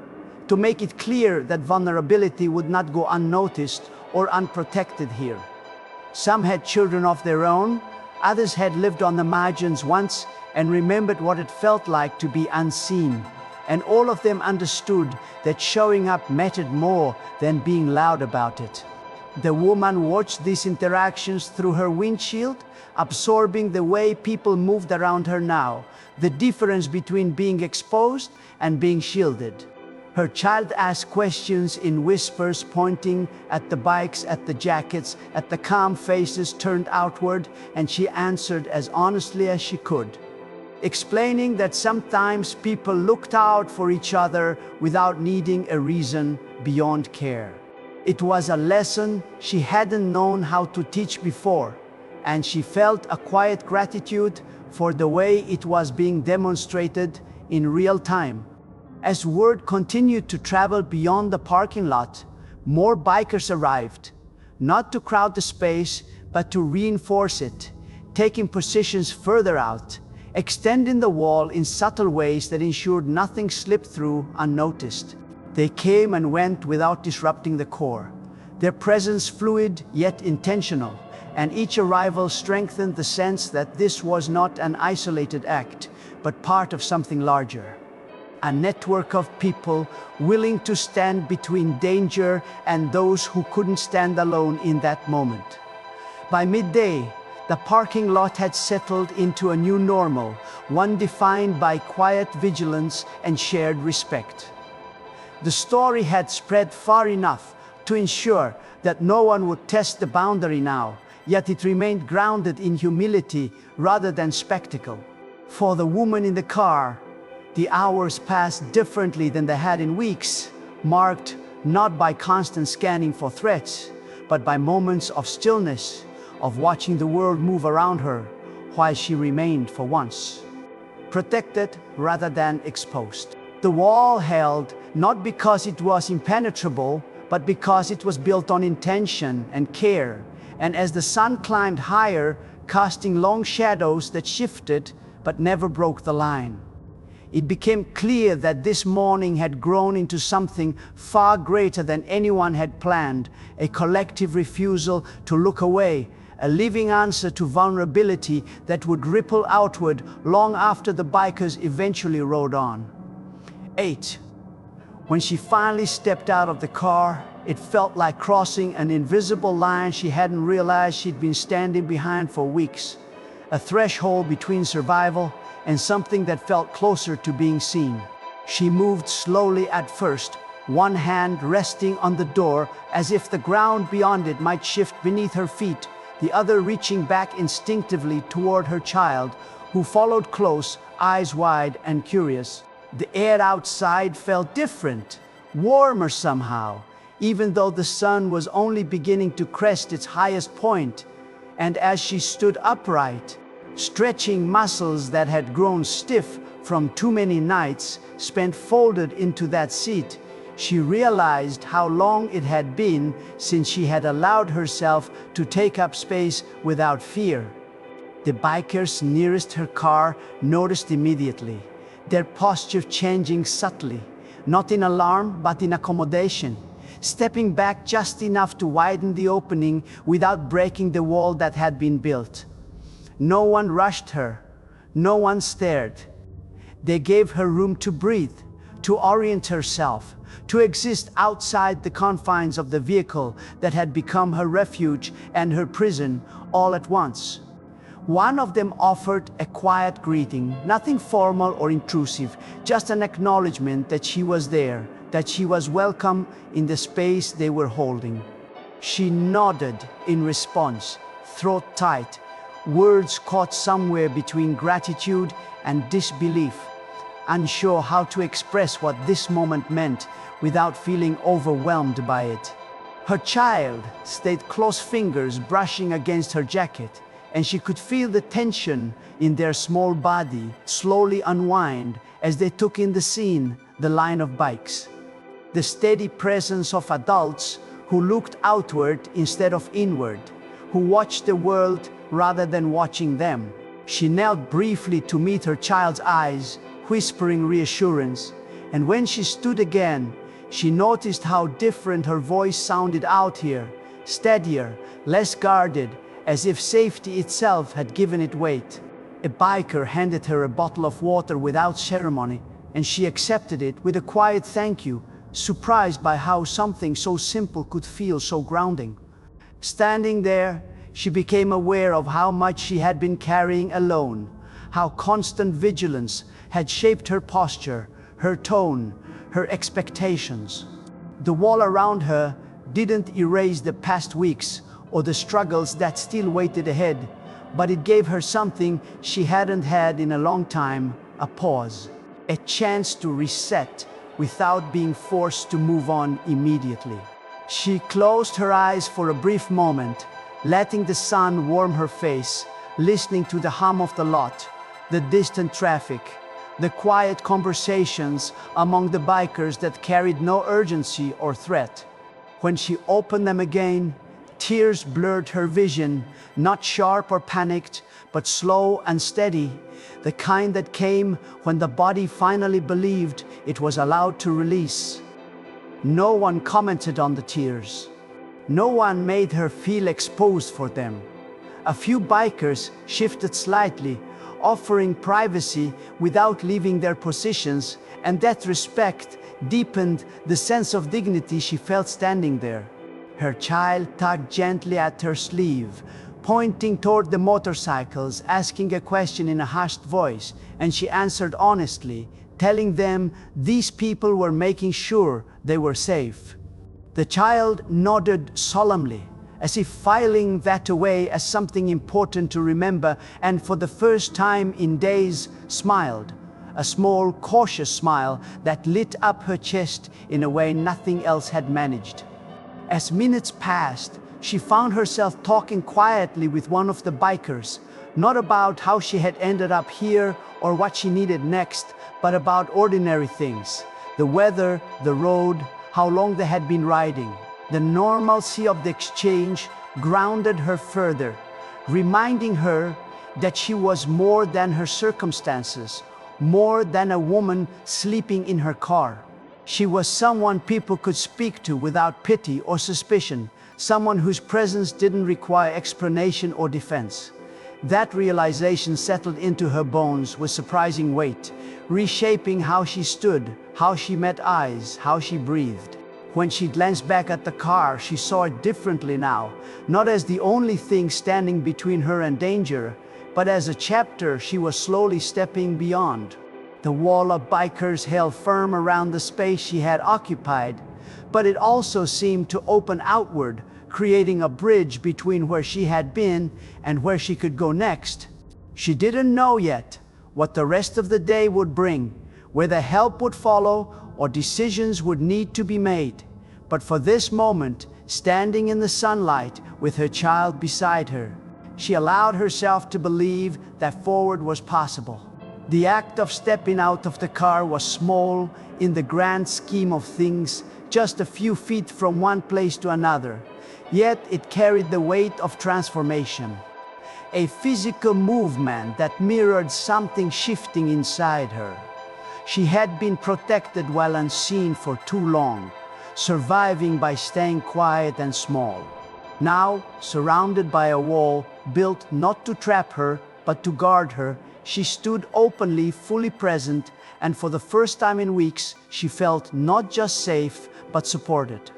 to make it clear that vulnerability would not go unnoticed or unprotected here. Some had children of their own, others had lived on the margins once and remembered what it felt like to be unseen, and all of them understood that showing up mattered more than being loud about it. The woman watched these interactions through her windshield, absorbing the way people moved around her now, the difference between being exposed and being shielded. Her child asked questions in whispers, pointing at the bikes, at the jackets, at the calm faces turned outward, and she answered as honestly as she could, explaining that sometimes people looked out for each other without needing a reason beyond care. It was a lesson she hadn't known how to teach before, and she felt a quiet gratitude for the way it was being demonstrated in real time. As word continued to travel beyond the parking lot, more bikers arrived, not to crowd the space, but to reinforce it, taking positions further out, extending the wall in subtle ways that ensured nothing slipped through unnoticed. They came and went without disrupting the core, their presence fluid yet intentional, and each arrival strengthened the sense that this was not an isolated act, but part of something larger. a network of people willing to stand between danger and those who couldn't stand alone in that moment. By midday, the parking lot had settled into a new normal, one defined by quiet vigilance and shared respect. The story had spread far enough to ensure that no one would test the boundary now, yet it remained grounded in humility rather than spectacle. For the woman in the car, the hours passed differently than they had in weeks, marked not by constant scanning for threats, but by moments of stillness, of watching the world move around her, while she remained for once protected rather than exposed. The wall held not because it was impenetrable, but because it was built on intention and care, and as the sun climbed higher, casting long shadows that shifted but never broke the line, it became clear that this morning had grown into something far greater than anyone had planned, a collective refusal to look away, a living answer to vulnerability that would ripple outward long after the bikers eventually rode on. 8. When she finally stepped out of the car, it felt like crossing an invisible line she hadn't realized she'd been standing behind for weeks, a threshold between survival and something that felt closer to being seen. She moved slowly at first, one hand resting on the door as if the ground beyond it might shift beneath her feet, the other reaching back instinctively toward her child, who followed close, eyes wide and curious. The air outside felt different, warmer somehow, even though the sun was only beginning to crest its highest point. And as she stood upright, stretching muscles that had grown stiff from too many nights spent folded into that seat, she realized how long it had been since she had allowed herself to take up space without fear. The bikers nearest her car noticed immediately, their posture changing subtly, not in alarm but in accommodation, stepping back just enough to widen the opening without breaking the wall that had been built. No one rushed her, no one stared. They gave her room to breathe, to orient herself, to exist outside the confines of the vehicle that had become her refuge and her prison all at once. One of them offered a quiet greeting, nothing formal or intrusive, just an acknowledgement that she was there, that she was welcome in the space they were holding. She nodded in response, throat tight, words caught somewhere between gratitude and disbelief, unsure how to express what this moment meant without feeling overwhelmed by it. Her child stayed close, fingers brushing against her jacket, and she could feel the tension in their small body slowly unwind as they took in the scene, the line of bikes. The steady presence of adults who looked outward instead of inward, who watched the world rather than watching them. She knelt briefly to meet her child's eyes, whispering reassurance, and when she stood again, she noticed how different her voice sounded out here, steadier, less guarded, as if safety itself had given it weight. A biker handed her a bottle of water without ceremony, and she accepted it with a quiet thank you, surprised by how something so simple could feel so grounding. Standing there, she became aware of how much she had been carrying alone, how constant vigilance had shaped her posture, her tone, her expectations. The wall around her didn't erase the past weeks or the struggles that still waited ahead, but it gave her something she hadn't had in a long time, a pause, a chance to reset without being forced to move on immediately. She closed her eyes for a brief moment, letting the sun warm her face, listening to the hum of the lot, the distant traffic, the quiet conversations among the bikers that carried no urgency or threat. When she opened them again, tears blurred her vision, not sharp or panicked, but slow and steady, the kind that came when the body finally believed it was allowed to release. No one commented on the tears. No one made her feel exposed for them. A few bikers shifted slightly, offering privacy without leaving their positions, and that respect deepened the sense of dignity she felt standing there. Her child tugged gently at her sleeve, pointing toward the motorcycles, asking a question in a hushed voice, and she answered honestly, telling them these people were making sure they were safe. The child nodded solemnly, as if filing that away as something important to remember, and for the first time in days smiled, a small, cautious smile that lit up her chest in a way nothing else had managed. As minutes passed, she found herself talking quietly with one of the bikers, not about how she had ended up here or what she needed next, but about ordinary things: the weather, the road, how long they had been riding. The normalcy of the exchange grounded her further, reminding her that she was more than her circumstances, more than a woman sleeping in her car. She was someone people could speak to without pity or suspicion, someone whose presence didn't require explanation or defense. That realization settled into her bones with surprising weight, reshaping how she stood, how she met eyes, how she breathed. When she glanced back at the car, she saw it differently now, not as the only thing standing between her and danger, but as a chapter she was slowly stepping beyond. The wall of bikers held firm around the space she had occupied, but it also seemed to open outward, creating a bridge between where she had been and where she could go next. She didn't know yet what the rest of the day would bring, whether help would follow or decisions would need to be made. But for this moment, standing in the sunlight with her child beside her, she allowed herself to believe that forward was possible. The act of stepping out of the car was small in the grand scheme of things, just a few feet from one place to another, yet it carried the weight of transformation. A physical movement that mirrored something shifting inside her. She had been protected while unseen for too long, surviving by staying quiet and small. Now, surrounded by a wall built not to trap her, but to guard her, she stood openly, fully present, and for the first time in weeks, she felt not just safe, but supported.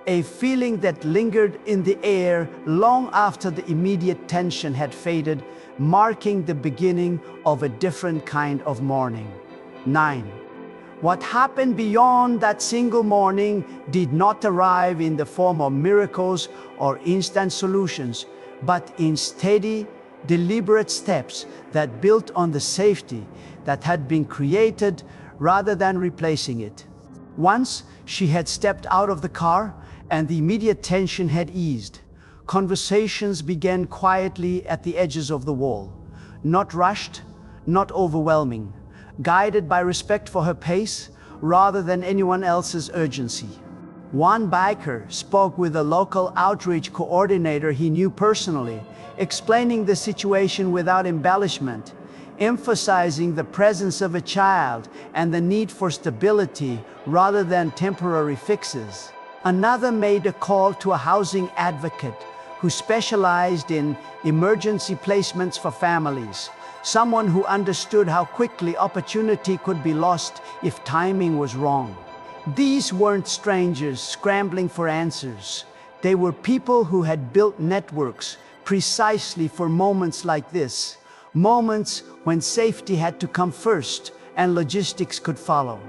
A feeling that lingered in the air long after the immediate tension had faded, marking the beginning of a different kind of morning. 9. What happened beyond that single morning did not arrive in the form of miracles or instant solutions, but in steady, deliberate steps that built on the safety that had been created rather than replacing it. Once she had stepped out of the car and the immediate tension had eased, conversations began quietly at the edges of the wall, not rushed, not overwhelming, guided by respect for her pace rather than anyone else's urgency. One biker spoke with a local outreach coordinator he knew personally, explaining the situation without embellishment, emphasizing the presence of a child and the need for stability rather than temporary fixes. Another made a call to a housing advocate who specialized in emergency placements for families, someone who understood how quickly opportunity could be lost if timing was wrong. These weren't strangers scrambling for answers. They were people who had built networks precisely for moments like this, moments when safety had to come first and logistics could follow.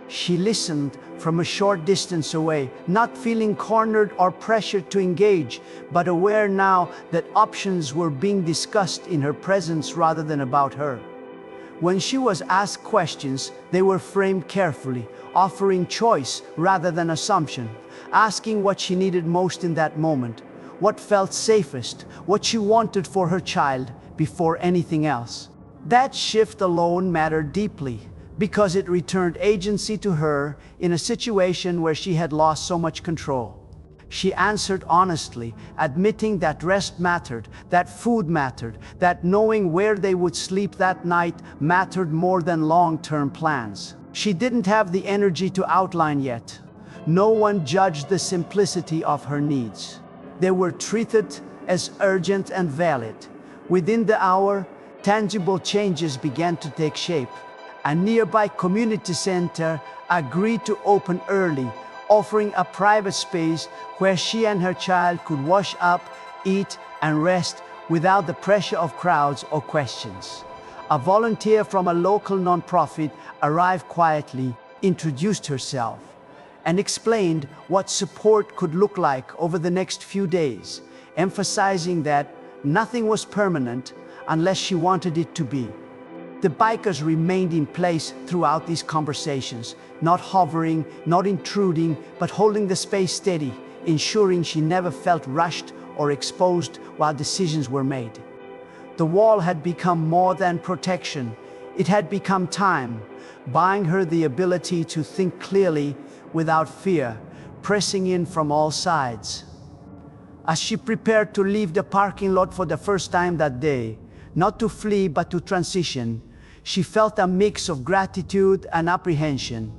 She listened from a short distance away, not feeling cornered or pressured to engage, but aware now that options were being discussed in her presence rather than about her. When she was asked questions, they were framed carefully, offering choice rather than assumption, asking what she needed most in that moment, what felt safest, what she wanted for her child before anything else. That shift alone mattered deeply, because it returned agency to her in a situation where she had lost so much control. She answered honestly, admitting that rest mattered, that food mattered, that knowing where they would sleep that night mattered more than long-term plans. She didn't have the energy to outline yet. No one judged the simplicity of her needs. They were treated as urgent and valid. Within the hour, Tangible changes began to take shape. A nearby community center agreed to open early, offering a private space where she and her child could wash up, eat, and rest without the pressure of crowds or questions. A volunteer from a local nonprofit arrived quietly, introduced herself, and explained what support could look like over the next few days, emphasizing that nothing was permanent unless she wanted it to be. The bikers remained in place throughout these conversations, not hovering, not intruding, but holding the space steady, ensuring she never felt rushed or exposed while decisions were made. The wall had become more than protection. It had become time, buying her the ability to think clearly without fear, pressing in from all sides. As she prepared to leave the parking lot for the first time that day, not to flee but to transition, she felt a mix of gratitude and apprehension,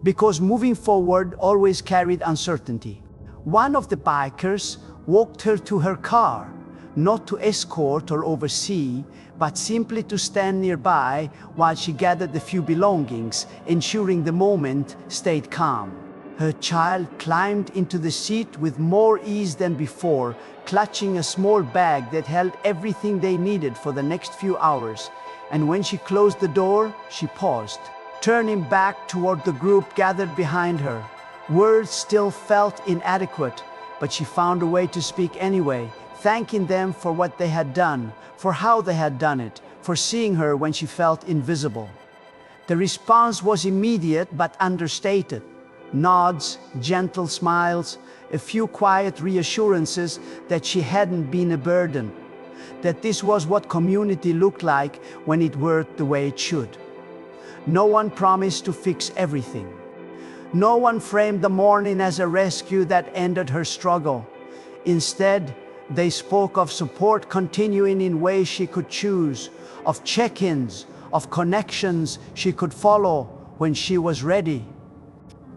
because moving forward always carried uncertainty. One of the bikers walked her to her car, not to escort or oversee, but simply to stand nearby while she gathered the few belongings, ensuring the moment stayed calm. Her child climbed into the seat with more ease than before, clutching a small bag that held everything they needed for the next few hours. And when she closed the door, she paused, turning back toward the group gathered behind her. Words still felt inadequate, but she found a way to speak anyway, thanking them for what they had done, for how they had done it, for seeing her when she felt invisible. The response was immediate but understated. Nods, gentle smiles, a few quiet reassurances that she hadn't been a burden, that this was what community looked like when it worked the way it should. No one promised to fix everything. No one framed the morning as a rescue that ended her struggle. Instead, they spoke of support continuing in ways she could choose, of check-ins, of connections she could follow when she was ready.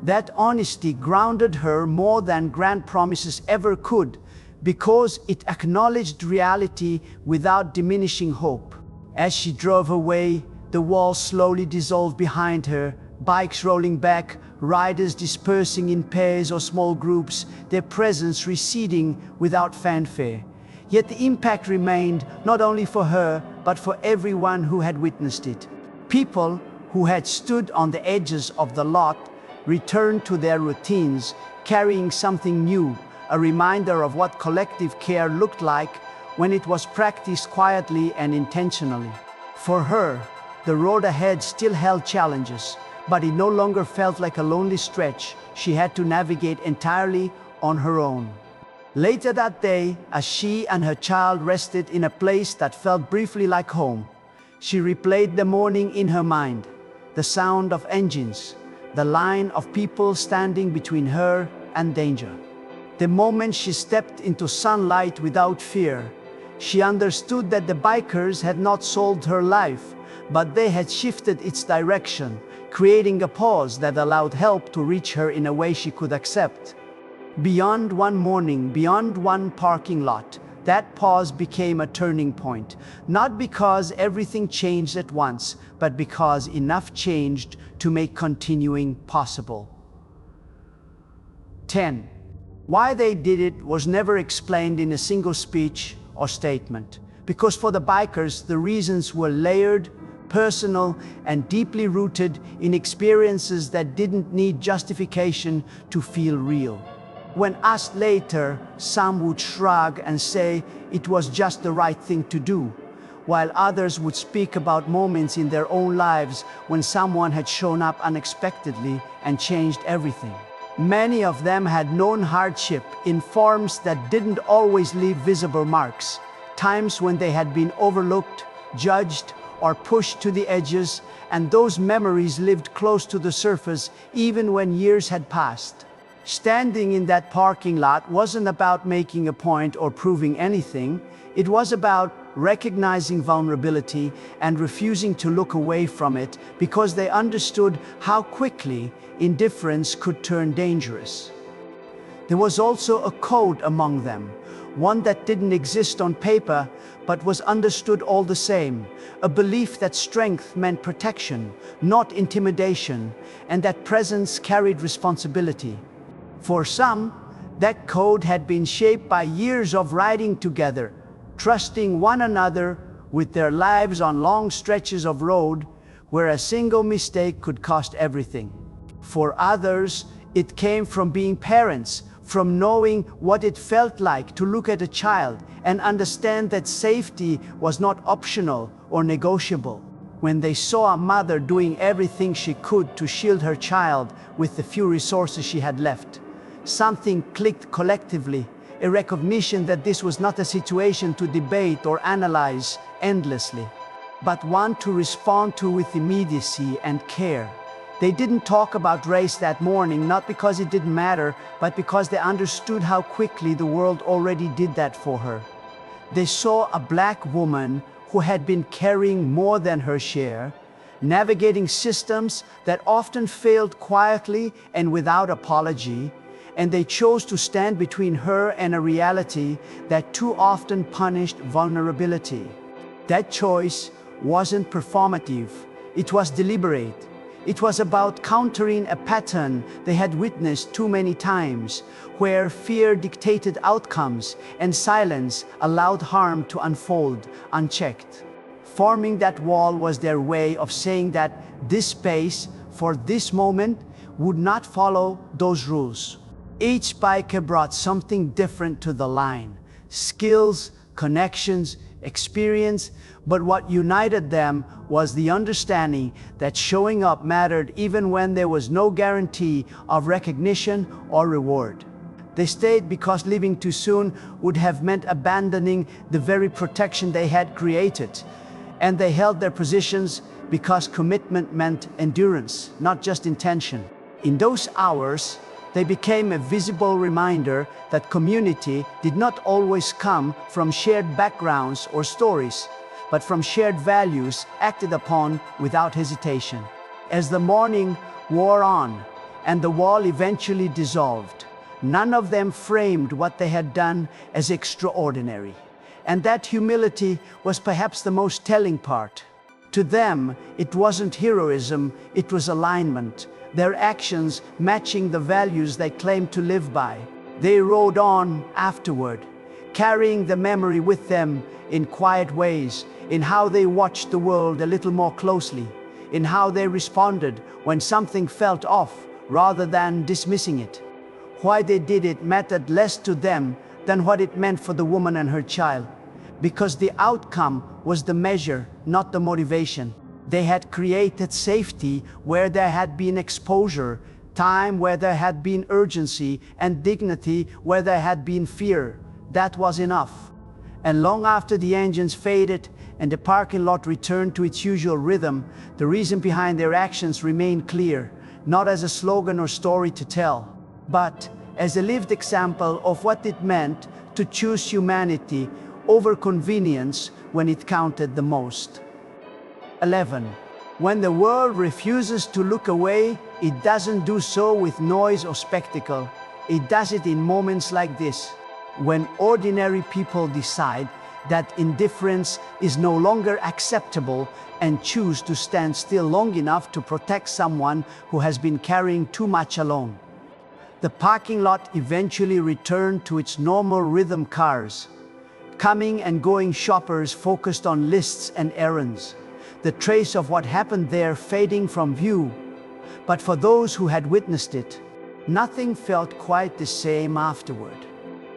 That honesty grounded her more than grand promises ever could, because it acknowledged reality without diminishing hope. As she drove away, the wall slowly dissolved behind her, bikes rolling back, riders dispersing in pairs or small groups, their presence receding without fanfare. Yet the impact remained, not only for her, but for everyone who had witnessed it. People who had stood on the edges of the lot returned to their routines, carrying something new, a reminder of what collective care looked like when it was practiced quietly and intentionally. For her, the road ahead still held challenges, but it no longer felt like a lonely stretch she had to navigate entirely on her own. Later that day, as she and her child rested in a place that felt briefly like home, she replayed the morning in her mind, the sound of engines, the line of people standing between her and danger. The moment she stepped into sunlight without fear, she understood that the bikers had not solved her life, but they had shifted its direction, creating a pause that allowed help to reach her in a way she could accept. Beyond one morning, beyond one parking lot, that pause became a turning point, not because everything changed at once, but because enough changed to make continuing possible. 10. Why they did it was never explained in a single speech or statement, because for the bikers, the reasons were layered, personal, and deeply rooted in experiences that didn't need justification to feel real. When asked later, some would shrug and say it was just the right thing to do, while others would speak about moments in their own lives when someone had shown up unexpectedly and changed everything. Many of them had known hardship in forms that didn't always leave visible marks, times when they had been overlooked, judged, or pushed to the edges, and those memories lived close to the surface even when years had passed. Standing in that parking lot wasn't about making a point or proving anything. It was about recognizing vulnerability and refusing to look away from it, because they understood how quickly indifference could turn dangerous. There was also a code among them, one that didn't exist on paper, but was understood all the same, a belief that strength meant protection, not intimidation, and that presence carried responsibility. For some, that code had been shaped by years of riding together, trusting one another with their lives on long stretches of road where a single mistake could cost everything. For others, it came from being parents, from knowing what it felt like to look at a child and understand that safety was not optional or negotiable. When they saw a mother doing everything she could to shield her child with the few resources she had left, something clicked collectively, a recognition that this was not a situation to debate or analyze endlessly, but one to respond to with immediacy and care. They didn't talk about race that morning, not because it didn't matter, but because they understood how quickly the world already did that for her. They saw a black woman who had been carrying more than her share, navigating systems that often failed quietly and without apology, and they chose to stand between her and a reality that too often punished vulnerability. That choice wasn't performative, it was deliberate. It was about countering a pattern they had witnessed too many times, where fear dictated outcomes and silence allowed harm to unfold unchecked. Forming that wall was their way of saying that this space, for this moment, would not follow those rules. Each biker brought something different to the line: skills, connections, experience, but what united them was the understanding that showing up mattered even when there was no guarantee of recognition or reward. They stayed because leaving too soon would have meant abandoning the very protection they had created, and they held their positions because commitment meant endurance, not just intention. In those hours, they became a visible reminder that community did not always come from shared backgrounds or stories, but from shared values acted upon without hesitation. As the morning wore on and the wall eventually dissolved, none of them framed what they had done as extraordinary. And that humility was perhaps the most telling part. To them, it wasn't heroism, it was alignment, their actions matching the values they claimed to live by. They rode on afterward, carrying the memory with them in quiet ways, in how they watched the world a little more closely, in how they responded when something felt off rather than dismissing it. Why they did it mattered less to them than what it meant for the woman and her child, because the outcome was the measure, not the motivation. They had created safety where there had been exposure, time where there had been urgency, and dignity where there had been fear. That was enough. And long after the engines faded and the parking lot returned to its usual rhythm, the reason behind their actions remained clear, not as a slogan or story to tell, but as a lived example of what it meant to choose humanity over convenience when it counted the most. 11. When the world refuses to look away, it doesn't do so with noise or spectacle. It does it in moments like this, when ordinary people decide that indifference is no longer acceptable and choose to stand still long enough to protect someone who has been carrying too much alone. The parking lot eventually returned to its normal rhythm: cars, coming and going shoppers focused on lists and errands, the trace of what happened there fading from view. But for those who had witnessed it, nothing felt quite the same afterward.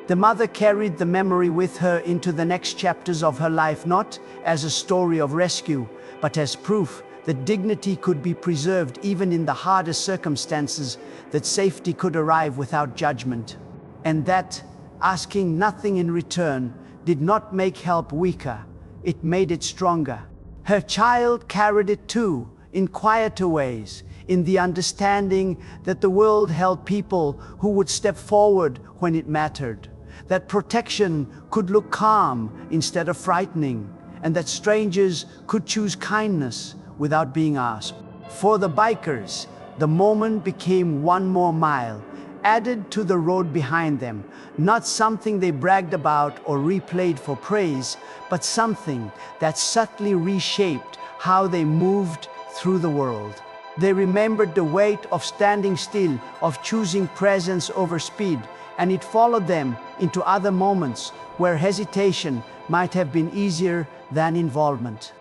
The mother carried the memory with her into the next chapters of her life, not as a story of rescue, but as proof that dignity could be preserved even in the hardest circumstances, that safety could arrive without judgment, and that asking nothing in return did not make help weaker, it made it stronger. Her child carried it too, in quieter ways, in the understanding that the world held people who would step forward when it mattered, that protection could look calm instead of frightening, and that strangers could choose kindness without being asked. For the bikers, the moment became one more mile, added to the road behind them, not something they bragged about or replayed for praise, but something that subtly reshaped how they moved through the world. They remembered the weight of standing still, of choosing presence over speed, and it followed them into other moments where hesitation might have been easier than involvement.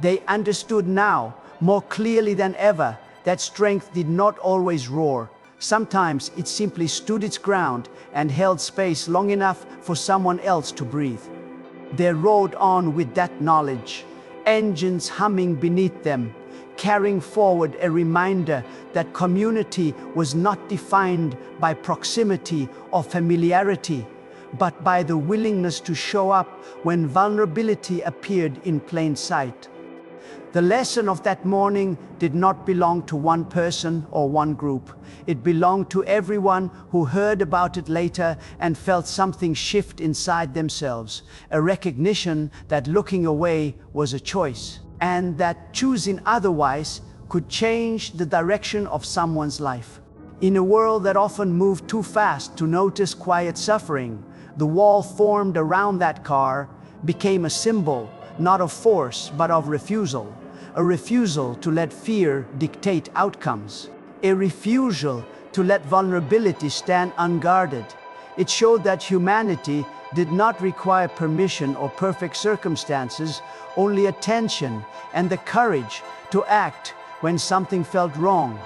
They understood now, more clearly than ever, that strength did not always roar. Sometimes it simply stood its ground and held space long enough for someone else to breathe. They rode on with that knowledge, engines humming beneath them, carrying forward a reminder that community was not defined by proximity or familiarity, but by the willingness to show up when vulnerability appeared in plain sight. The lesson of that morning did not belong to one person or one group. It belonged to everyone who heard about it later and felt something shift inside themselves, a recognition that looking away was a choice, and that choosing otherwise could change the direction of someone's life. In a world that often moved too fast to notice quiet suffering, the wall formed around that car became a symbol, not of force, but of refusal. A refusal to let fear dictate outcomes. A refusal to let vulnerability stand unguarded. It showed that humanity did not require permission or perfect circumstances, only attention and the courage to act when something felt wrong.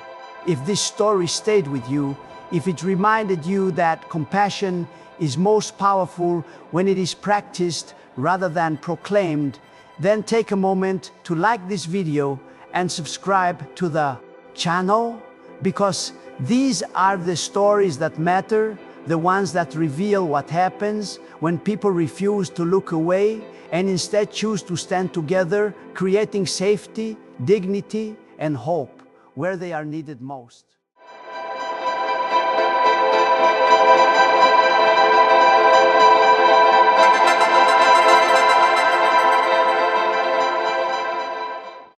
If this story stayed with you, if it reminded you that compassion is most powerful when it is practiced rather than proclaimed, then take a moment to like this video and subscribe to the channel, because these are the stories that matter, the ones that reveal what happens when people refuse to look away and instead choose to stand together, creating safety, dignity, and hope where they are needed most.